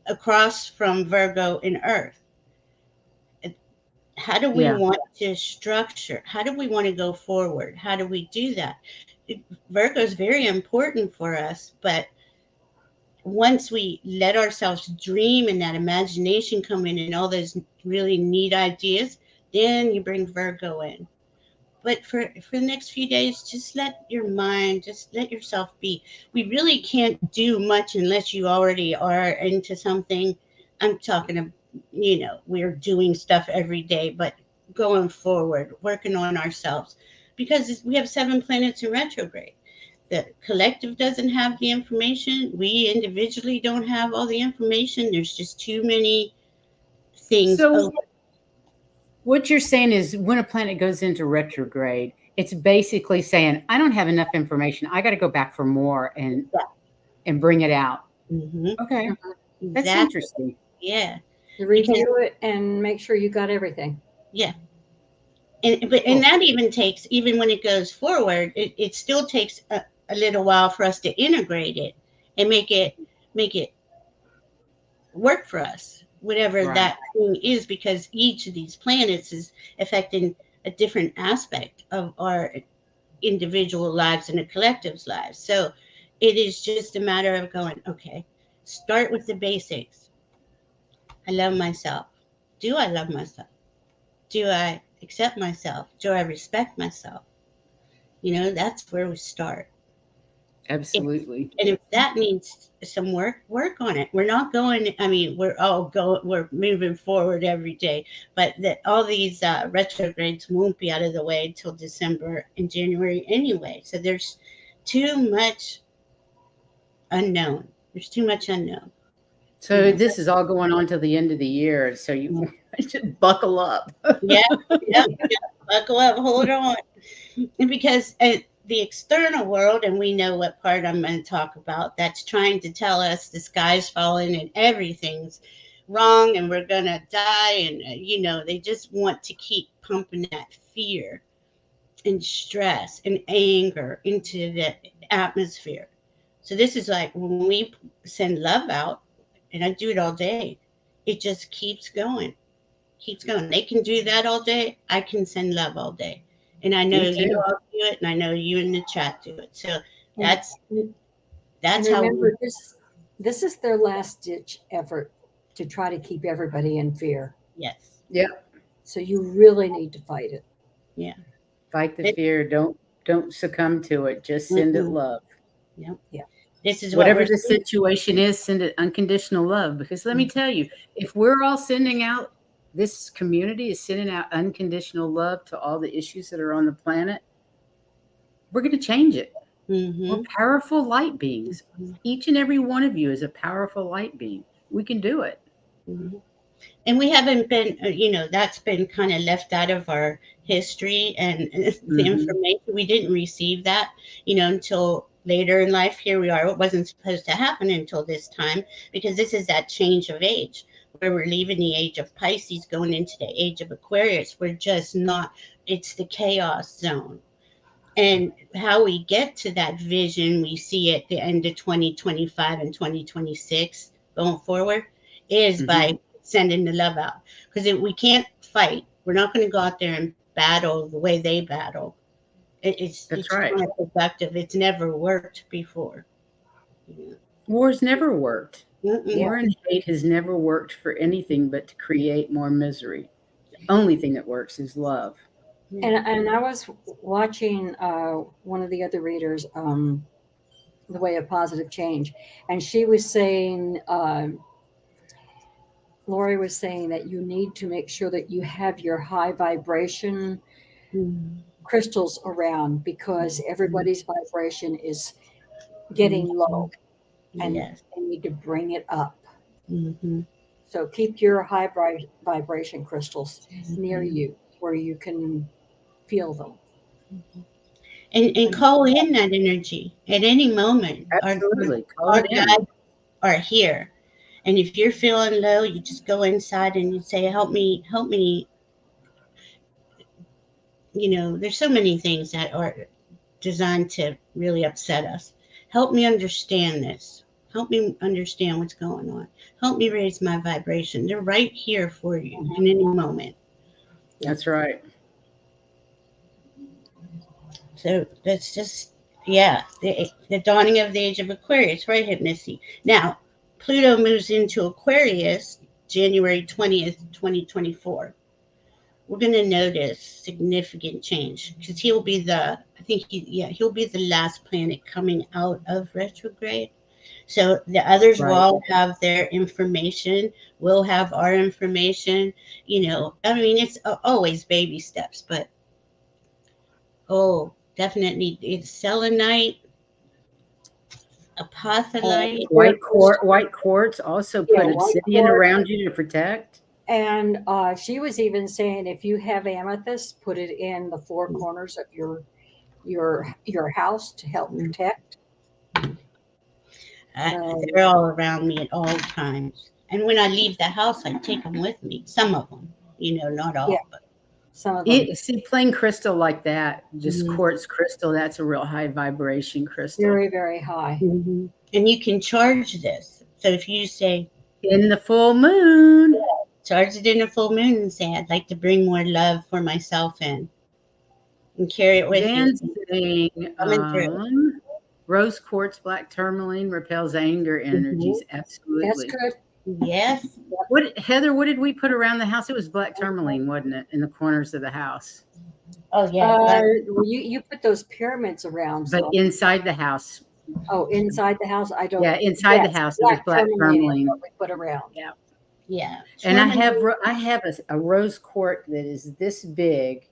across from Virgo and Earth. How do we Yeah. want to structure? How do we want to go forward? How do we do that? Virgo is very important for us, but once we let ourselves dream and that imagination come in and all those really neat ideas, then you bring Virgo in. But for the next few days, just let your mind, just let yourself be. We really can't do much unless you already are into something. I'm talking of, we're doing stuff every day, but going forward, working on ourselves, because we have 7 planets in retrograde. The collective doesn't have the information. We individually don't have all the information. There's just too many things So open. what you're saying is when a planet goes into retrograde, it's basically saying, I don't have enough information. I got to go back for more and bring it out. Hmm. Okay. That's Exactly. interesting. Yeah. Review it and make sure you got everything. Yeah. And that even takes, even when it goes forward, it still takes a little while for us to integrate it and make it work for us, whatever Right. that thing is, because each of these planets is affecting a different aspect of our individual lives and the collective's lives. So it is just a matter of going, okay, start with the basics. I love myself. Do I love myself? Do I accept myself? Do I respect myself? That's where we start. Absolutely. And if that needs some work on it. We're not going, I mean, we're moving forward every day, but that all these retrogrades won't be out of the way until December and January anyway. So there's too much unknown. There's too much unknown. So this is all going on till the end of the year. So you should buckle up. Yeah, yeah, buckle up, hold on. Because the external world, and we know what part I'm going to talk about, that's trying to tell us the sky's falling and everything's wrong and we're going to die. And, they just want to keep pumping that fear and stress and anger into the atmosphere. So this is like when we send love out, and I do it all day, it just keeps going. They can do that all day. I can send love all day. And I know Me you too. all do it, and I know you in the chat do it. So And, that's and how remember, this is their last ditch effort to try to keep everybody in fear. yes. Yeah. So you really need to fight it. Yeah. Fight the fear. Don't succumb to it. Just send it Mm-mm. love. Yep. Yeah. This is what Whatever we're the seeing. situation is, send it unconditional love. Because let me tell you, if we're all sending out, this community is sending out unconditional love to all the issues that are on the planet, we're going to change it. We're Mm-hmm. powerful light beings. Each and every one of you is a powerful light being. We can do it. Mm-hmm. And we haven't been, that's been kind of left out of our history and the Mm-hmm. information. We didn't receive that, until later in life. Here we are. It wasn't supposed to happen until this time, because this is that change of age where we're leaving the age of Pisces, going into the age of Aquarius. We're just not, it's the chaos zone. And how we get to that vision, we see at the end of 2025 and 2026 going forward, is Mm-hmm. by sending the love out. Because we can't fight. We're not going to go out there and battle the way they battle. That's It's right. not productive. It's never worked before. War's never worked. Mm-mm. War and hate has never worked for anything but to create more misery. The only thing that works is love. And I was watching one of the other readers, The Way of Positive Change, and she was saying, Lori was saying that you need to make sure that you have your high vibration Mm-hmm. crystals around, because everybody's vibration is getting low and Yes. they need to bring it up. Mm-hmm. So keep your high vibration crystals near you where you can feel them. And call in that energy at any moment. Absolutely. Call Our it in. guides are here. And if you're feeling low, you just go inside and you say, help me, help me. There's so many things that are designed to really upset us. Help me understand this. Help me understand what's going on. Help me raise my vibration. They're right here for you in any moment. That's right. So that's just, yeah, the dawning of the age of Aquarius, right, Hypnosis? Now, Pluto moves into Aquarius January 20th, 2024. We're going to notice significant change because he'll be he'll be the last planet coming out of retrograde. So the others will Right. all have their information. We'll have our information. I mean, it's always baby steps, but oh, definitely it's selenite, apotholite. White quartz also Yeah, put white obsidian quartz. around you to protect. And she was even saying if you have amethyst, put it in the four corners of your house to help protect. They're all around me at all times. And when I leave the house, I take them with me. Some of them, not all. Yeah. But Some of them. See, plain crystal like that, just Mhm. quartz crystal, that's a real high vibration crystal. Very, very high. Mm-hmm. And you can charge this. So if you say, in the full moon, charge it in a full moon and say, I'd like to bring more love for myself in, and carry it with Jan's you. saying Coming through. rose quartz black tourmaline repels anger energies. Absolutely. That's good. Yes. Heather, what did we put around the house? It was black tourmaline, wasn't it, in the corners of the house? Oh, yeah. Well, you put those pyramids around. But So. inside the house. Oh, inside the house? I don't. Yeah, inside the house, it was black tourmaline. What we put around. Yeah. Yeah. And I have a rose quartz that is this big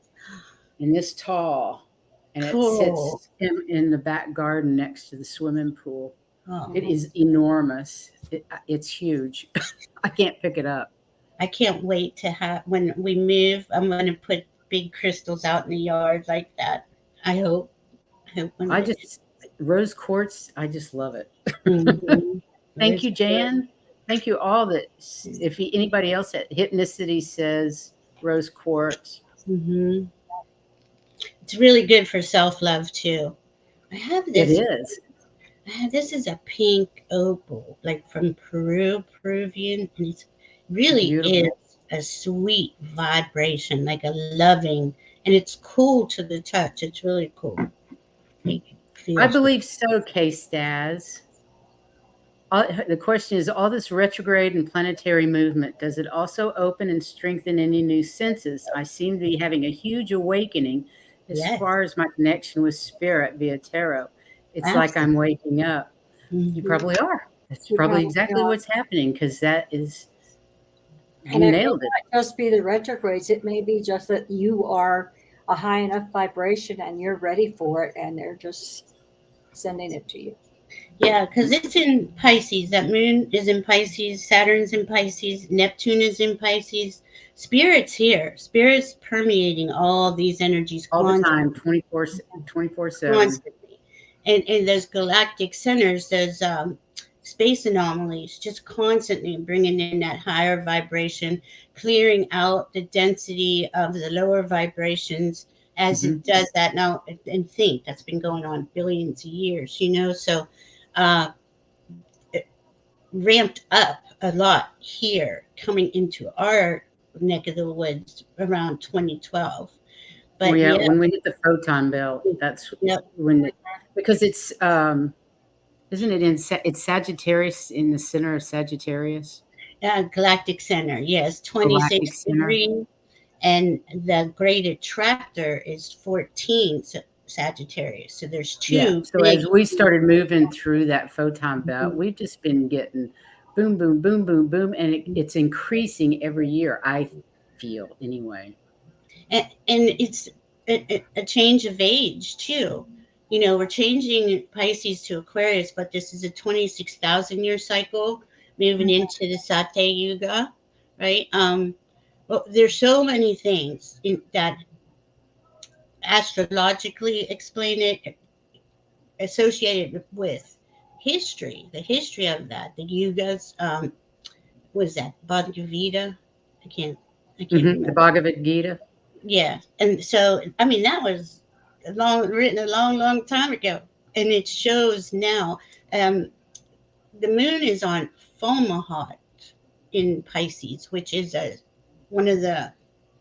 and this tall, and Cool. it sits in the back garden next to the swimming pool. Oh, It is enormous. It's huge. I can't pick it up. I can't wait to have, when we move, I'm going to put big crystals out in the yard like that. I hope. Rose quartz, I just love it. Mhm. Thank you, Jan. Thank you all that, if anybody else at Hypnicity says rose quartz. Mm-hmm. It's really good for self-love too. I have this. It is. This is a pink opal, like from Peruvian. And it really Beautiful. is a sweet vibration, like a loving, and it's cool to the touch. It's really cool. I believe so, K-Staz. The question is, all this retrograde and planetary movement, does it also open and strengthen any new senses? I seem to be having a huge awakening as far as my connection with spirit via tarot. It's like I'm waking up. Mm-hmm. You probably are. That's probably exactly what's happening, because that is, you nailed it. It might just be the retrogrades. It may be just that you are a high enough vibration and you're ready for it, and they're just sending it to you. Yeah, because it's in Pisces. That moon is in Pisces. Saturn's in Pisces. Neptune is in Pisces. Spirit's here. Spirit's permeating all these energies all the time, 24/7. Constantly. And those galactic centers, those space anomalies, just constantly bringing in that higher vibration, clearing out the density of the lower vibrations as it does that now. And think that's been going on billions of years, so it ramped up a lot here coming into our neck of the woods around 2012. But when we hit the photon belt, that's when because it's isn't it it's Sagittarius, in the center of Sagittarius? Galactic center, yes, 26 degrees, and the great attractor is 14 Sagittarius. So there's two. Yeah. So as we started moving through that photon belt, we've just been getting boom, boom, boom, boom, boom, and it's increasing every year. I feel anyway. And it's a change of age too. We're changing Pisces to Aquarius, but this is a 26,000 year cycle moving into the Sate Yuga, right? Well, there's so many things that astrologically explain it, associated with history, the history of that, the yugas. What is that? Bhagavad Gita? I can't remember. The Bhagavad Gita. Yeah, and so I mean that was written a long time ago, and it shows now. the moon is on Fomalhaut in Pisces, which is one of the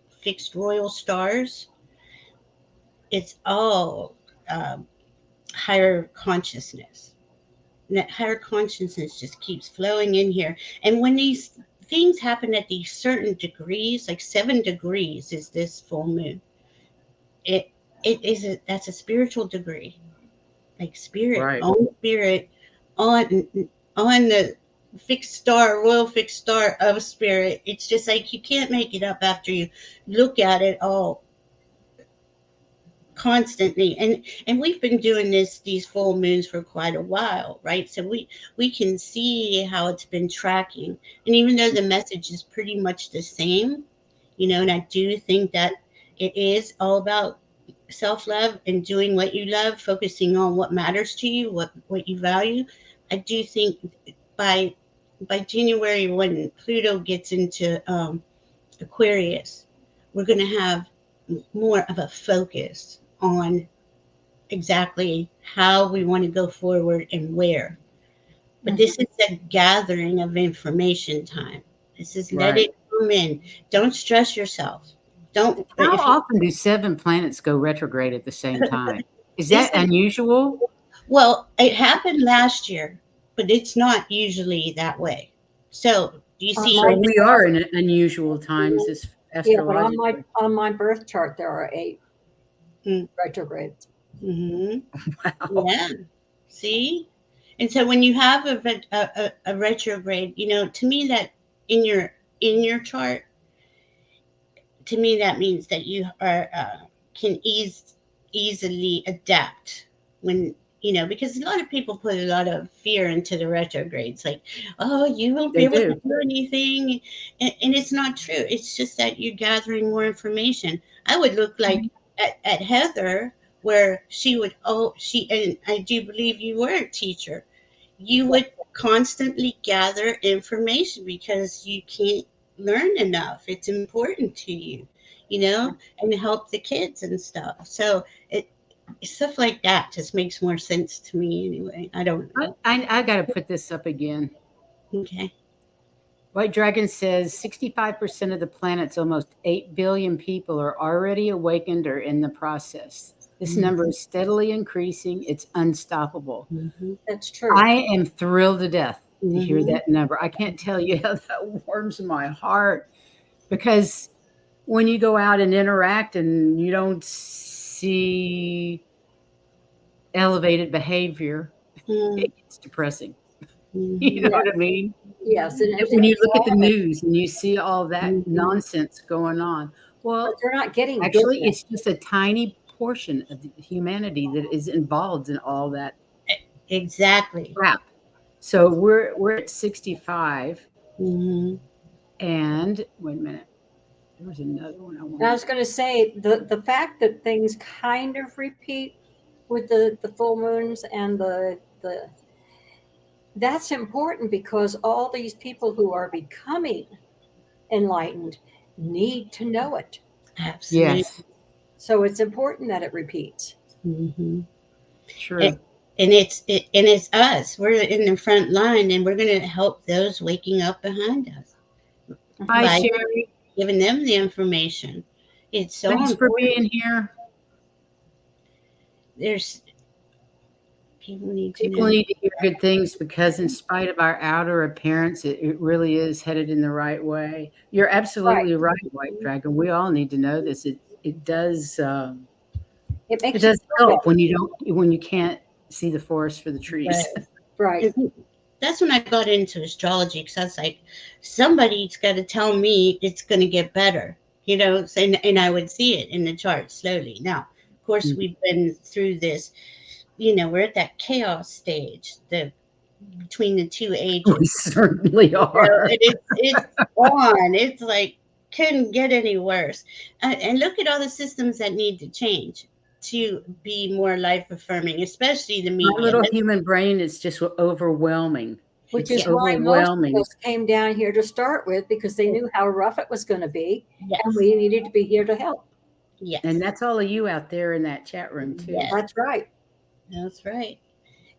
fixed royal stars. It's all um, higher consciousness. And that higher consciousness just keeps flowing in here. And when these things happen at these certain degrees, like 7 degrees is this full moon, it that's a spiritual degree, like spirit, Right. own spirit on the fixed star, royal fixed star of spirit. It's just like you can't make it up after you look at it all constantly. And we've been doing these full moons for quite a while, right? So we can see how it's been tracking. And even though the message is pretty much the same, and I do think that it is all about self-love and doing what you love, focusing on what matters to you, what you value. I do think by January, when Pluto gets into Aquarius, we're going to have more of a focus on exactly how we want to go forward and where. But this is a gathering of information time. This is let Right. it come in. Don't stress yourself. Don't. How If you, often do 7 planets go retrograde at the same time? Is this that unusual? Well, it happened last year, but it's not usually that way. So do you On see? So my we are in unusual times as Yeah, but astrologically. on my birth chart there are 8 Mm, retrogrades. hmm Wow. Yeah. See? And so when you have a retrograde, to me that in your chart, to me that means that you are can easily adapt when because a lot of people put a lot of fear into the retrogrades, like, oh, you won't be They able to do. do anything, and it's not true. It's just that you're gathering more information. I would look like at Heather, where she would, she, and I do believe you were a teacher, you would constantly gather information because you can't learn enough. It's important to you, and help the kids and stuff. So stuff like that just makes more sense to me anyway. I don't know. I got to put this up again. Okay. White Dragon says 65% of the planet's almost 8 billion people are already awakened or in the process. This number is steadily increasing. It's unstoppable. Mm-hmm. That's true. I am thrilled to death to hear Mm-hmm. that number. I can't tell you how that warms my heart, because when you go out and interact and you don't see elevated behavior, it's depressing. You know Mm-hmm. what I mean? Yes, and When you it's look at the all, news and you see all that Mm-hmm. nonsense going on, but well, they're not getting actually, goodness. it's just a tiny portion of the humanity that is involved in all that Exactly. crap. So we're at 65, Mm-hmm. and wait a minute, there was another one I And I wanted. was going to say the fact that things kind of repeat with the full moons and the that's important because all these people who are becoming enlightened need to know it. Absolutely. Yes, So it's important that it repeats. Mm-hmm. And, true. and it's us. We're in the front line, and we're going to help those waking up behind us Hi, by Sherry. giving them the information. It's so Thanks for important. being here. There's people need to People know. need to hear good things, because in spite of our outer appearance, it really is headed in the right way. You're Right. absolutely right, White Dragon. We all need to know this. It does It it makes you does feel help better. when you can't see the forest for the trees. Right. Right. And that's when I got into astrology, because I was like, somebody's got to tell me it's going to get better, and I would see it in the chart slowly. Now, of course, Mm. we've been through this, we're at that chaos stage, the between the two We ages. certainly are. And it's on. It's like couldn't get any worse. And look at all the systems that need to change to be more life affirming, especially the My media. little human brain is just overwhelming. Which It's is Yeah. why most of overwhelming. us came down here to start with because they knew how rough it was going to be, and Yes. we needed to be here to help. And Yes. that's all of you out there in that chat room too. Yes. That's right. That's right.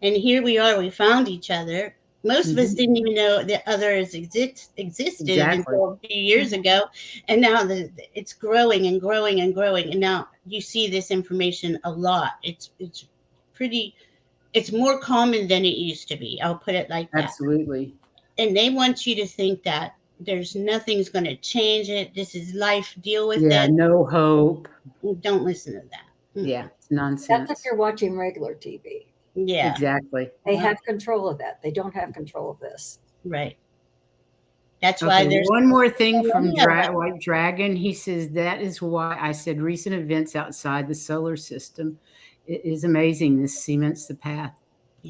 And here we are. We found each other. Most of us Mhm. didn't even know that others existed Exactly. until a few years ago, and now it's growing and growing and growing. And now you see this information a lot. It's pretty. It's more common than it used to be. I'll put it like that. Absolutely. And they want you to think that there's nothing's going to change it. This is life. Deal with Yeah, it. no hope. Don't listen to that. Yeah, it's That's if nonsense. you're watching regular TV. Yeah. Exactly. They have control of that. They don't have control of this. Right. That's why Okay, there's one more thing so from many of us. White Dragon. He says that is why I said recent events outside the solar system. It is amazing. This cements the path.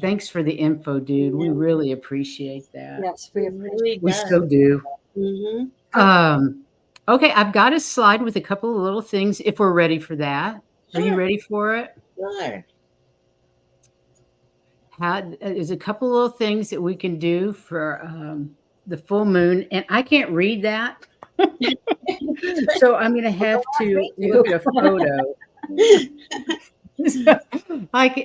Thanks for the info, dude. We really appreciate that. Yes, we It appreciate really We does. so do. Mm-hmm. Okay, I've got a slide with a couple of little things if we're ready for that. Are you Sure. ready for it? Sure. There's a couple little things that we can do for the full moon, and I can't read that, so I'm going to have to look at a photo.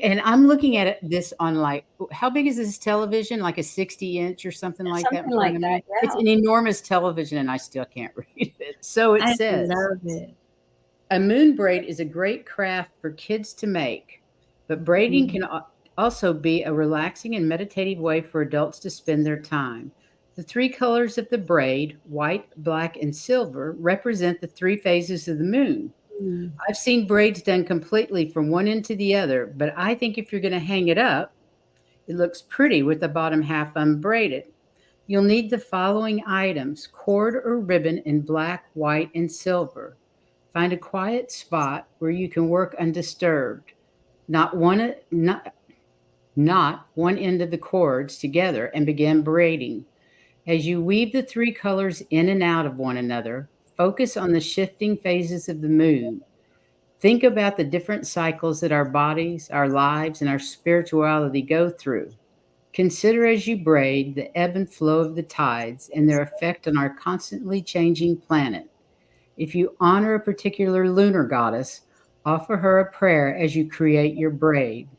And I'm looking at this on like, how big is this television? Like a 60-inch or something like that in something front like of that. me. It's Yeah. an enormous television, and I still can't read it. So it I says, love it. a moon braid is a great craft for kids to make, but braiding can also be a relaxing and meditative way for adults to spend their time. The three colors of the braid, white, black, and silver, represent the three phases of the moon. Mm. I've seen braids done completely from one end to the other, but I think if you're going to hang it up, it looks pretty with the bottom half unbraided. You'll need the following items: cord or ribbon in black, white, and silver. Find a quiet spot where you can work undisturbed. Not one, not, not one end of the cords together, and begin braiding. As you weave the three colors in and out of one another, focus on the shifting phases of the moon. Think about the different cycles that our bodies, our lives, and our spirituality go through. Consider as you braid the ebb and flow of the tides and their effect on our constantly changing planet. If you honor a particular lunar goddess, offer her a prayer as you create your braid.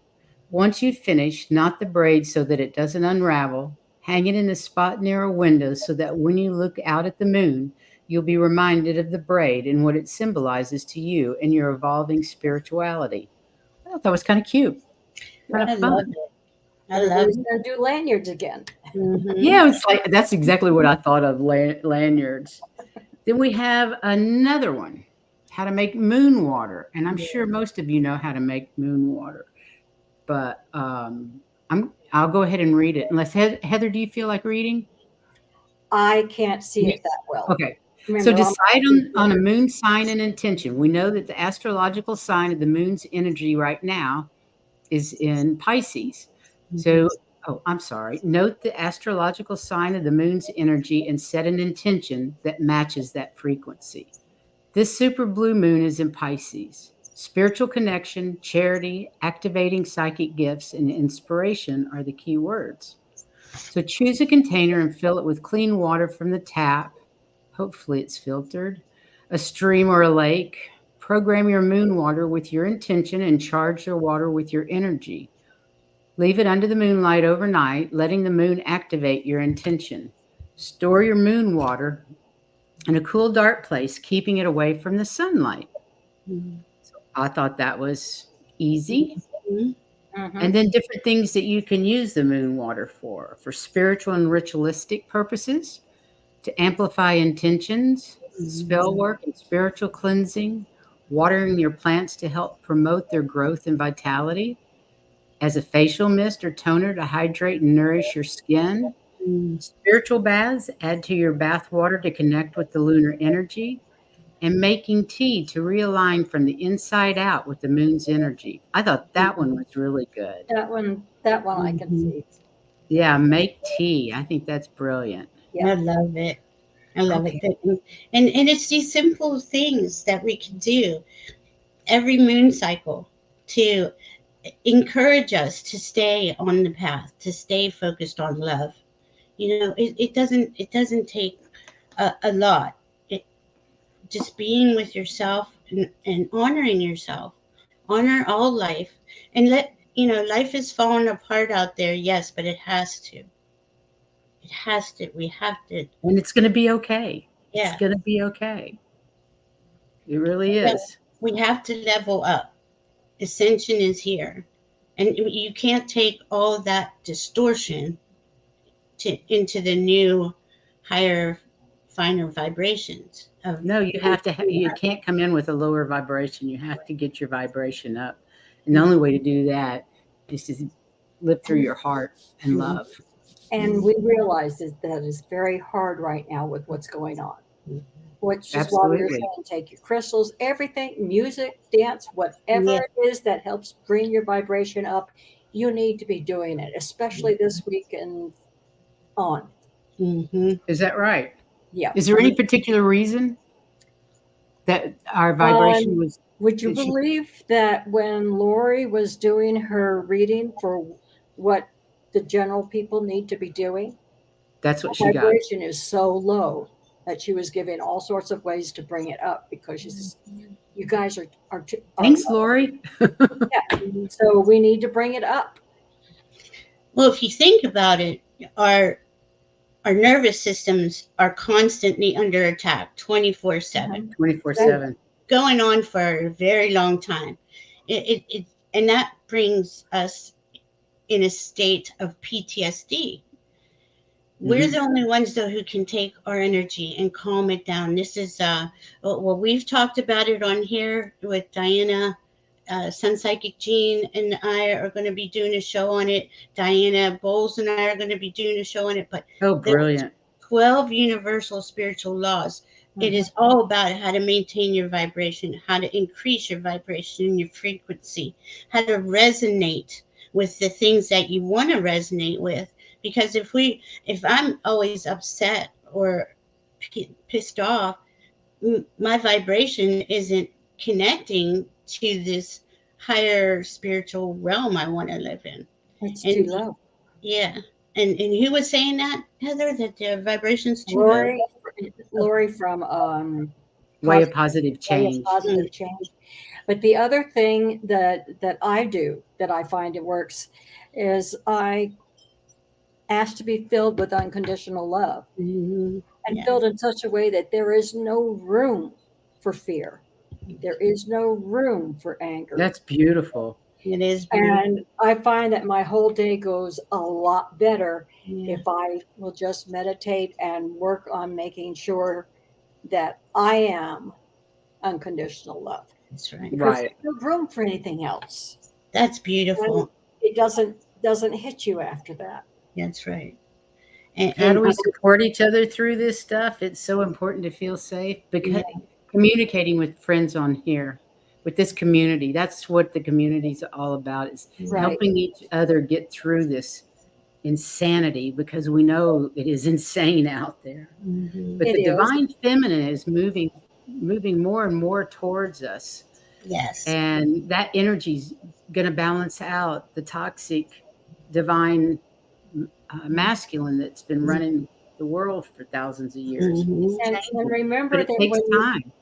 Once you've finished, knot the braid so that it doesn't unravel. Hang it in a spot near a window so that when you look out at the moon, you'll be reminded of the braid and what it symbolizes to you and your evolving spirituality. I thought that was kind of cute, kind I of love fun. it. I love Everybody's it. going to do lanyards again. Mm-hmm. Yeah, it's like that's exactly what I thought of lanyards. Then we have another one, how to make moon water, and I'm sure most of you know how to make moon water. But I'll go ahead and read it. Unless Heather, do you feel like reading? I can't see it Yes. that well. Okay. So Remember, decide on a moon sign and intention. We know that the astrological sign of the moon's energy right now is in Pisces. So, oh, I'm sorry. Note the astrological sign of the moon's energy and set an intention that matches that frequency. This super blue moon is in Pisces. Spiritual connection, charity, activating psychic gifts, and inspiration are the key words. So choose a container and fill it with clean water from the tap. Hopefully it's filtered. A stream or a lake. Program your moon water with your intention and charge the water with your energy. Leave it under the moonlight overnight, letting the moon activate your intention. Store your moon water in a cool, dark place, keeping it away from the sunlight. Mm-hmm. So I thought that was easy. Mhm. And then different things that you can use the moon water for spiritual and ritualistic purposes, to amplify intentions, spell work and spiritual cleansing, watering your plants to help promote their growth and vitality, as a facial mist or toner to hydrate and nourish your skin. Mm-hmm. Spiritual baths, add to your bath water to connect with the lunar energy, and making tea to realign from the inside out with the moon's energy. I thought that one was really good. That one I can Mm-hmm. see. Yeah, make tea. I think that's brilliant. Yeah. I love it. I love Okay. it. And it's these simple things that we can do every moon cycle to encourage us to stay on the path, to stay focused on love. You know, it doesn't take a lot. It just being with yourself and honoring yourself, honor all life, and let life is falling apart out there. Yes, but it has to. It has to. We have to. And it's going to be okay. Yeah. It's going to be okay. It really Yeah. is. We have to level up. Ascension is here, and you can't take all that distortion into the new, higher, finer vibrations of. No, you have to. You can't come in with a lower vibration. You have to get your vibration up, and the only way to do that is to live through your heart and love. And we realize that it's very hard right now with what's going on. Which is why we were Absolutely. saying take your crystals, everything, music, dance, whatever Yeah. it is that helps bring your vibration up, you need to be doing it, especially this week and on. Mm-hmm. Is that right? Yeah. Is there any particular reason that our vibration was? Would you that she- believe that when Lori was doing her reading for what the general people need to be doing, That's what her she got. vibration is so low that she was giving all sorts of ways to bring it up because she says, you guys are Thanks, Lori. yeah, so we need to bring it up. Well, if you think about it, our nervous systems are constantly under attack 24/7, 24/7. going on for a very long time. And that brings us in a state of PTSD. We're the only ones, though, who can take our energy and calm it down. This is, well, we've talked about it on here with Diana. Sun Psychic Jean and I are going to be doing a show on it. Diana Bowles and I are going to be doing a show on it. But Oh, brilliant. 12 universal spiritual laws. It is all about how to maintain your vibration, how to increase your vibration and your frequency, how to resonate with the things that you want to resonate with. Because if I'm always upset or pissed off, my vibration isn't connecting to this higher spiritual realm I want to live in. It's too low. Yeah. And who was saying that, Heather, that the vibration's too Lori, low? Lori from Way of positive change. Positive change. But the other thing that I do that I find it works is I ask to be filled with unconditional love and filled in such a way that there is no room for fear. There is no room for anger. That's beautiful. It is beautiful. And I find that my whole day goes a lot better if I will just meditate and work on making sure that I am unconditional love. That's right. Because there's no room for anything else. That's beautiful. And it doesn't hit you after that. That's right. How do we support each other through this stuff? It's so important to feel safe because communicating with friends on here, with this community, that's what the community is all about, is helping each other get through this insanity, because we know it is insane out there. But the divine feminine is moving more and more towards us. Yes. And that energy is going to balance out the toxic divine masculine that's been running the world for thousands of years. And remember but it that takes time.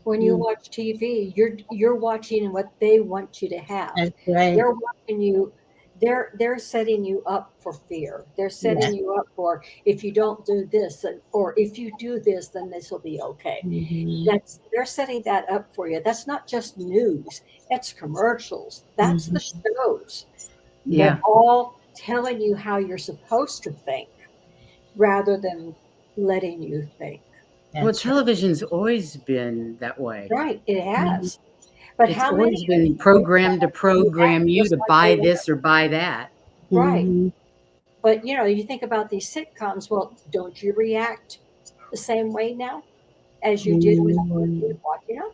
When you watch TV, you're watching what they want you to have. That's right. They're watching you. They're setting you up for fear. They're setting you up for, if you don't do this, or if you do this, then this will be okay. They're setting that up for you. That's not just news. It's commercials. That's the shows. Yeah. They're all telling you how you're supposed to think rather than letting you think. Well, television's always been that way. Right, it has. But it's how always many been programmed to program you to buy this or buy that. Right. But you think about these sitcoms. Well, don't you react the same way now as you did when you were watching them?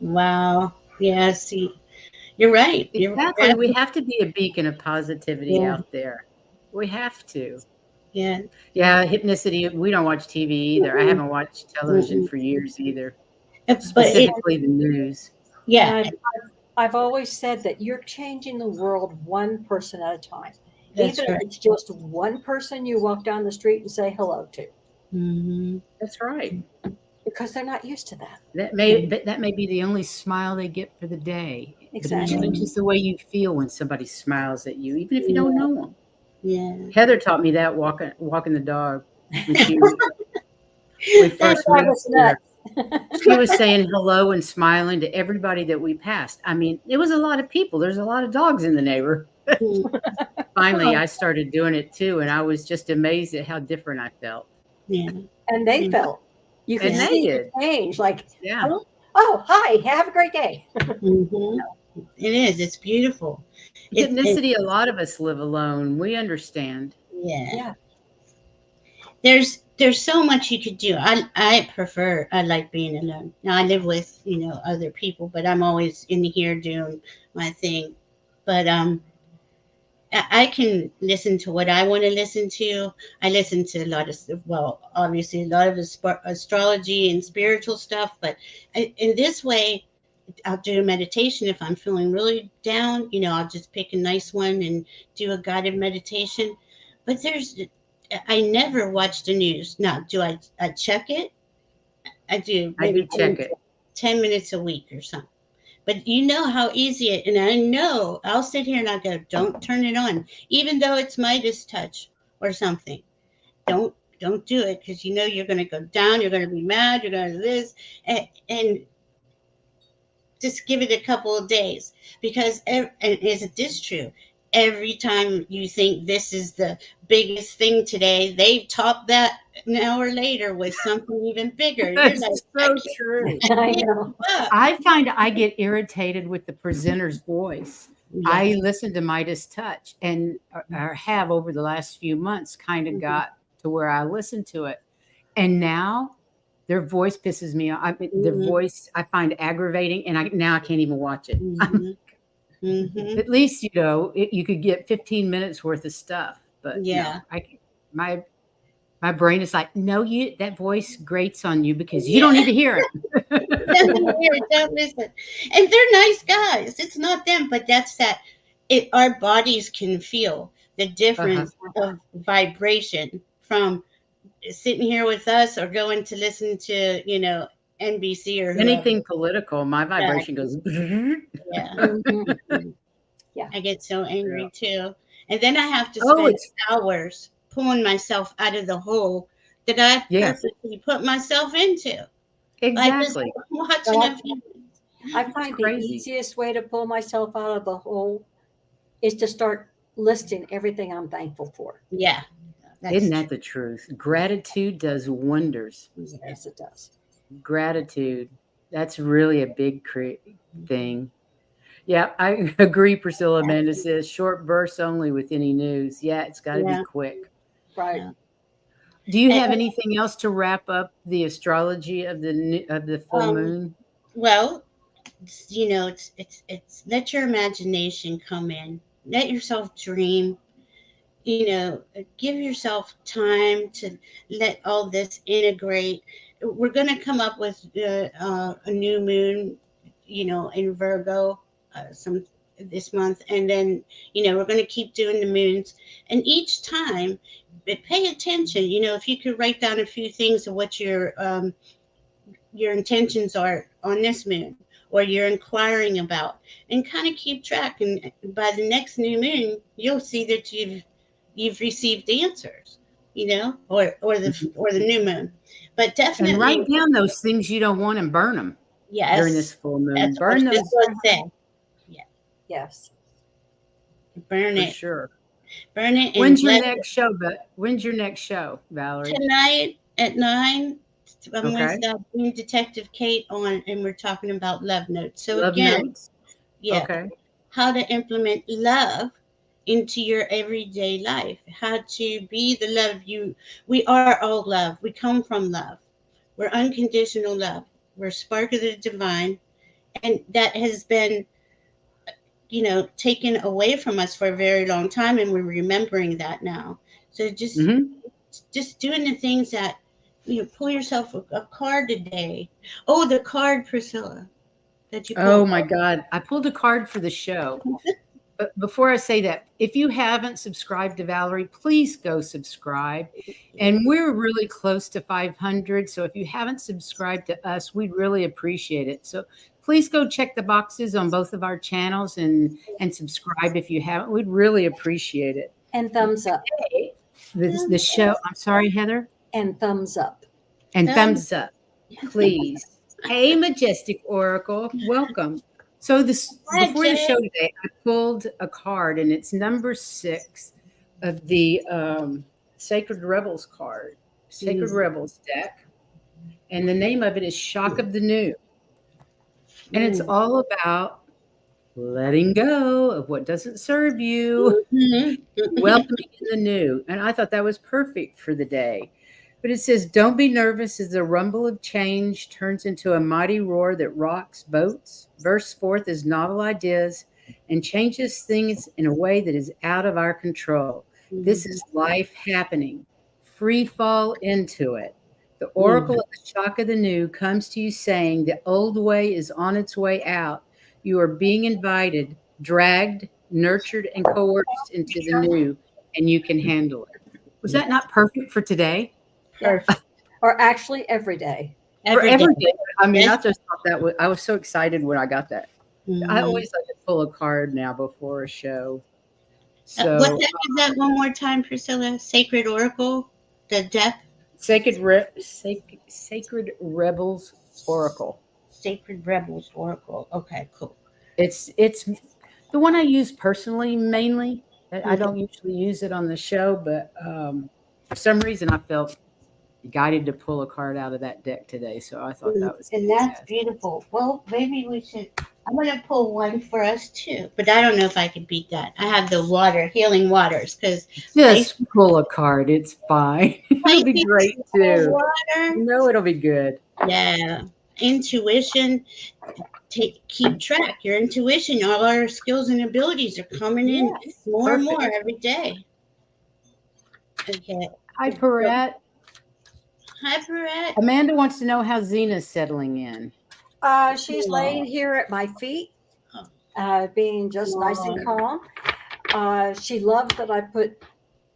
Wow. Yeah, see, you're right. Exactly. We have to be a beacon of positivity out there. We have to. Yeah. Yeah, hypnicity. We don't watch TV either. I haven't watched television for years either. Specifically the news. Yeah. I've always said that you're changing the world one person at a time. That's Even right. if it's just one person you walk down the street and say hello to. That's right. Because they're not used to that. That may be the only smile they get for the day. Exactly. But it changes the way you feel when somebody smiles at you, even if you don't know them. Yeah. Heather taught me that walking the dog. when we That first guy moved was here. nuts. She was saying hello and smiling to everybody that we passed. I mean, it was a lot of people. There's a lot of dogs in the neighborhood. Mm. Finally, I started doing it too, and I was just amazed at how different I felt. Yeah. And they Mm. felt. You could And they see the did. change. Like, Yeah. oh, hi, have a great day. Mhm. It is. It's beautiful. Hypnicity, a lot of us live alone. We understand. Yeah. Yeah. There's so much you could do. I like being alone. Now I live with, other people, but I'm always in here doing my thing. But I can listen to what I want to listen to. I listen to a lot of, well, obviously a lot of astrology and spiritual stuff, but in this way, I'll do a meditation if I'm feeling really down. I'll just pick a nice one and do a guided meditation. But I never watch the news. Now, do I check it? I do I do maybe check it. 10 minutes a week or something. But you know how easy it, and I know I'll sit here and I'll go, don't turn it on, even though it's Midas touch or something. Don't do it, because you're going to go down, you're going to be mad, you're going to do this, and just give it a couple of days, because and isn't this true? Every time you think this is the biggest thing today, they top that an hour later with something even bigger. You're That's like, so true. I can't know. keep up. I find I get irritated with the presenter's voice. Yeah. I listen to Midas Touch and or have over the last few months kind of got to where I listen to it. And now their voice pisses me off. Their Mhm. voice I find aggravating, and now I can't even watch it. Mhm. Mhm. At least you could get 15 minutes worth of stuff, but Yeah. no, my my brain is like, no, that voice grates on you because you Yeah. don't need to hear Don't hear it. it, don't listen. And they're nice guys. It's not them, but that's that. Our bodies can feel the Uh-huh. difference of vibration from sitting here with us or going to listen to, NBC or whoever. Anything political, my vibration goes. Yeah. Mhm. Yeah. I get so angry too. And then I have to Oh, spend it's hours pulling myself out of the hole that I yes, purposely put myself into by just exactly. watching a video. I It's find the crazy. easiest way to pull myself out of the hole is to start listing everything I'm thankful for. Yeah, Isn't that's that the truth? Gratitude does wonders. true. Yeah. Yes, it does. Gratitude. That's really a big thing. Yeah, I agree, Priscilla. Amanda says short bursts only with any news. Yeah, it's got to be Yeah. quick. Right. Yeah. Do you And, have anything else to wrap up the astrology of the full moon? well, it's let your imagination come in. Let yourself dream. Give yourself time to let all this integrate. We're going to come up with a new moon, in Virgo, some this month, and then we're going to keep doing the moons, and each time, pay attention. If you could write down a few things of what your intentions are on this moon, or you're inquiring about, and kind of keep track, and by the next new moon you'll see that you've received answers, or the new moon. But And write definitely, down those things you don't want and burn them during this yes, full moon. that's what I Burn was just those going to say. Yeah, Yes. burn for it, sure. burn it, and When's your let next show? But when's your next show, Valerie? tonight at 9. I'm with Okay. Queen Detective Kate on, and we're talking about love notes. So Love again, notes. yeah, Okay. how to implement love into your everyday life, how to be the love we are all love. We come from love. We're unconditional love. We're spark of the divine, and that has been, taken away from us for a very long time, and we're remembering that now. So Hmm. just doing the things that, pull yourself a card today. Oh, the card, Priscilla, that you Oh pulled. my God. I pulled a card for the show. But before I say that, if you haven't subscribed to Valerie, please go subscribe. And we're really close to 500. So if you haven't subscribed to us, we'd really appreciate it. So please go check the boxes on both of our channels and subscribe if you haven't. We'd really appreciate it. And thumbs up. The show, I'm sorry, Heather. and thumbs up. And Thumbs- thumbs up, please. Hey, Majestic Oracle, welcome. So this Hi, before the Jay. show today, I pulled a card, and it's number 6 of the Sacred Rebels card, Sacred Rebels deck, and the name of it is Shock of the New, and it's all about letting go of what doesn't serve you, Mhm. welcoming in the new. And I thought that was perfect for the day. But it says, don't be nervous as the rumble of change turns into a mighty roar that rocks boats, bursts forth as novel ideas, and changes things in a way that is out of our control. This is life happening. Free fall into it. The oracle of the shock of the new comes to you saying the old way is on its way out. You are being invited, dragged, nurtured, and coerced into the new, and you can handle it. Was that not perfect for today? Perfect. Or actually every day. For Every every day. day. I mean, Yes. I just thought I was so excited when I got that. I Mhm. always like to pull a card now before a show. What So, deck is that one more time, Priscilla? Sacred Oracle? The deck? Sacred Rebels Oracle. Sacred Rebels Oracle. Okay, cool. It's the one I use personally mainly. I don't usually use it on the show, but for some reason I felt guided to pull a card out of that deck today. So I thought that was And that's fantastic. beautiful. Well, maybe we should. I'm gonna pull one for us too, but I don't know if I could beat that. I have the water, healing waters, because Just pull a card. It's fine. It'll be great too. water. No, it'll be good. Yeah, intuition. Keep track. Your intuition, all our skills and abilities are coming in Yes, more and perfect. more every day. Okay. Hi, Perrette. Hi, Brett. Amanda wants to know how Zena's settling in. She's laying here at my feet, being just nice and calm. She loves that I put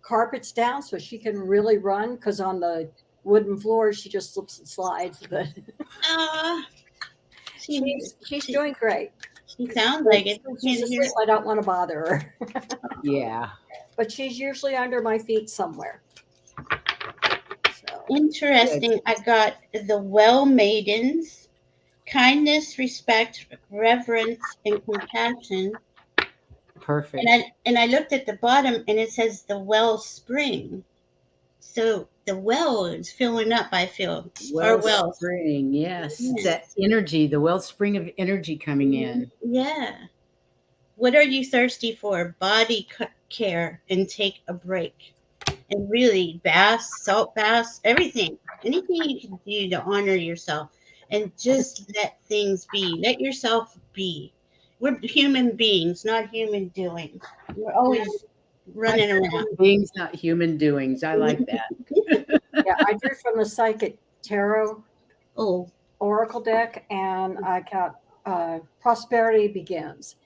carpets down so she can really run, because on the wooden floor she just slips and slides. But she's doing great. She sounds like it. She's asleep. I don't want to bother her. Yeah. But she's usually under my feet somewhere. So. Interesting. I got the well maidens, kindness, respect, reverence, and compassion. Perfect. And I looked at the bottom and it says the well spring. So the well is filling up, I feel. Our wells. Wellspring, yes. Yeah. It's that energy, the wellspring of energy coming in. Yeah. What are you thirsty for? Body care and take a break. And really, baths, salt baths, everything. Anything you can do to honor yourself and just let things be. Let yourself be. We're human beings, not human doings. We're always running around. Human beings, not human doings. I like that. Yeah, I drew from the Psychic Tarot Oracle deck, and I got Prosperity Begins.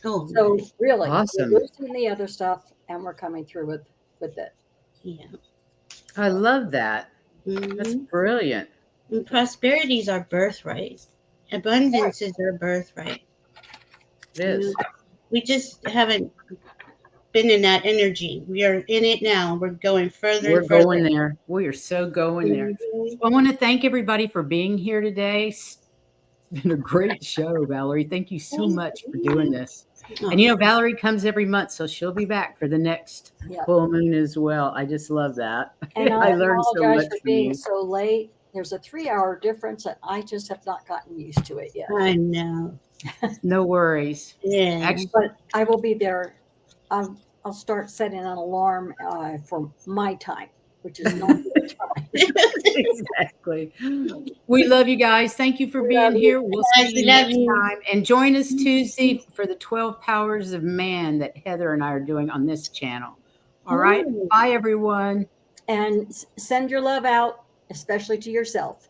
So really, awesome. we're losing the other stuff, and we're coming through with it. Yeah. I love that. That's brilliant. And prosperity is our birthright. Abundance is our birthright. It is. We just haven't been in that energy. We are in it now. We're going further. We're and further. going there. We are so going there. I want to thank everybody for being here today. It's been a great show, Valerie. Thank you so much for doing this. And Valerie comes every month, so she'll be back for the next full moon as well. I just love that. And I learned so much for from being you. so late. There's a 3-hour difference, and I just have not gotten used to it yet. I know. No worries. Yeah. Actually, but I will be there. I'll start setting an alarm for my time, which is not your time. Exactly. We love you guys. Thank you for being here. We'll see you next time. And join us Tuesday for the 12 Powers of Man that Heather and I are doing on this channel. All right. Bye, everyone. And send your love out, especially to yourself.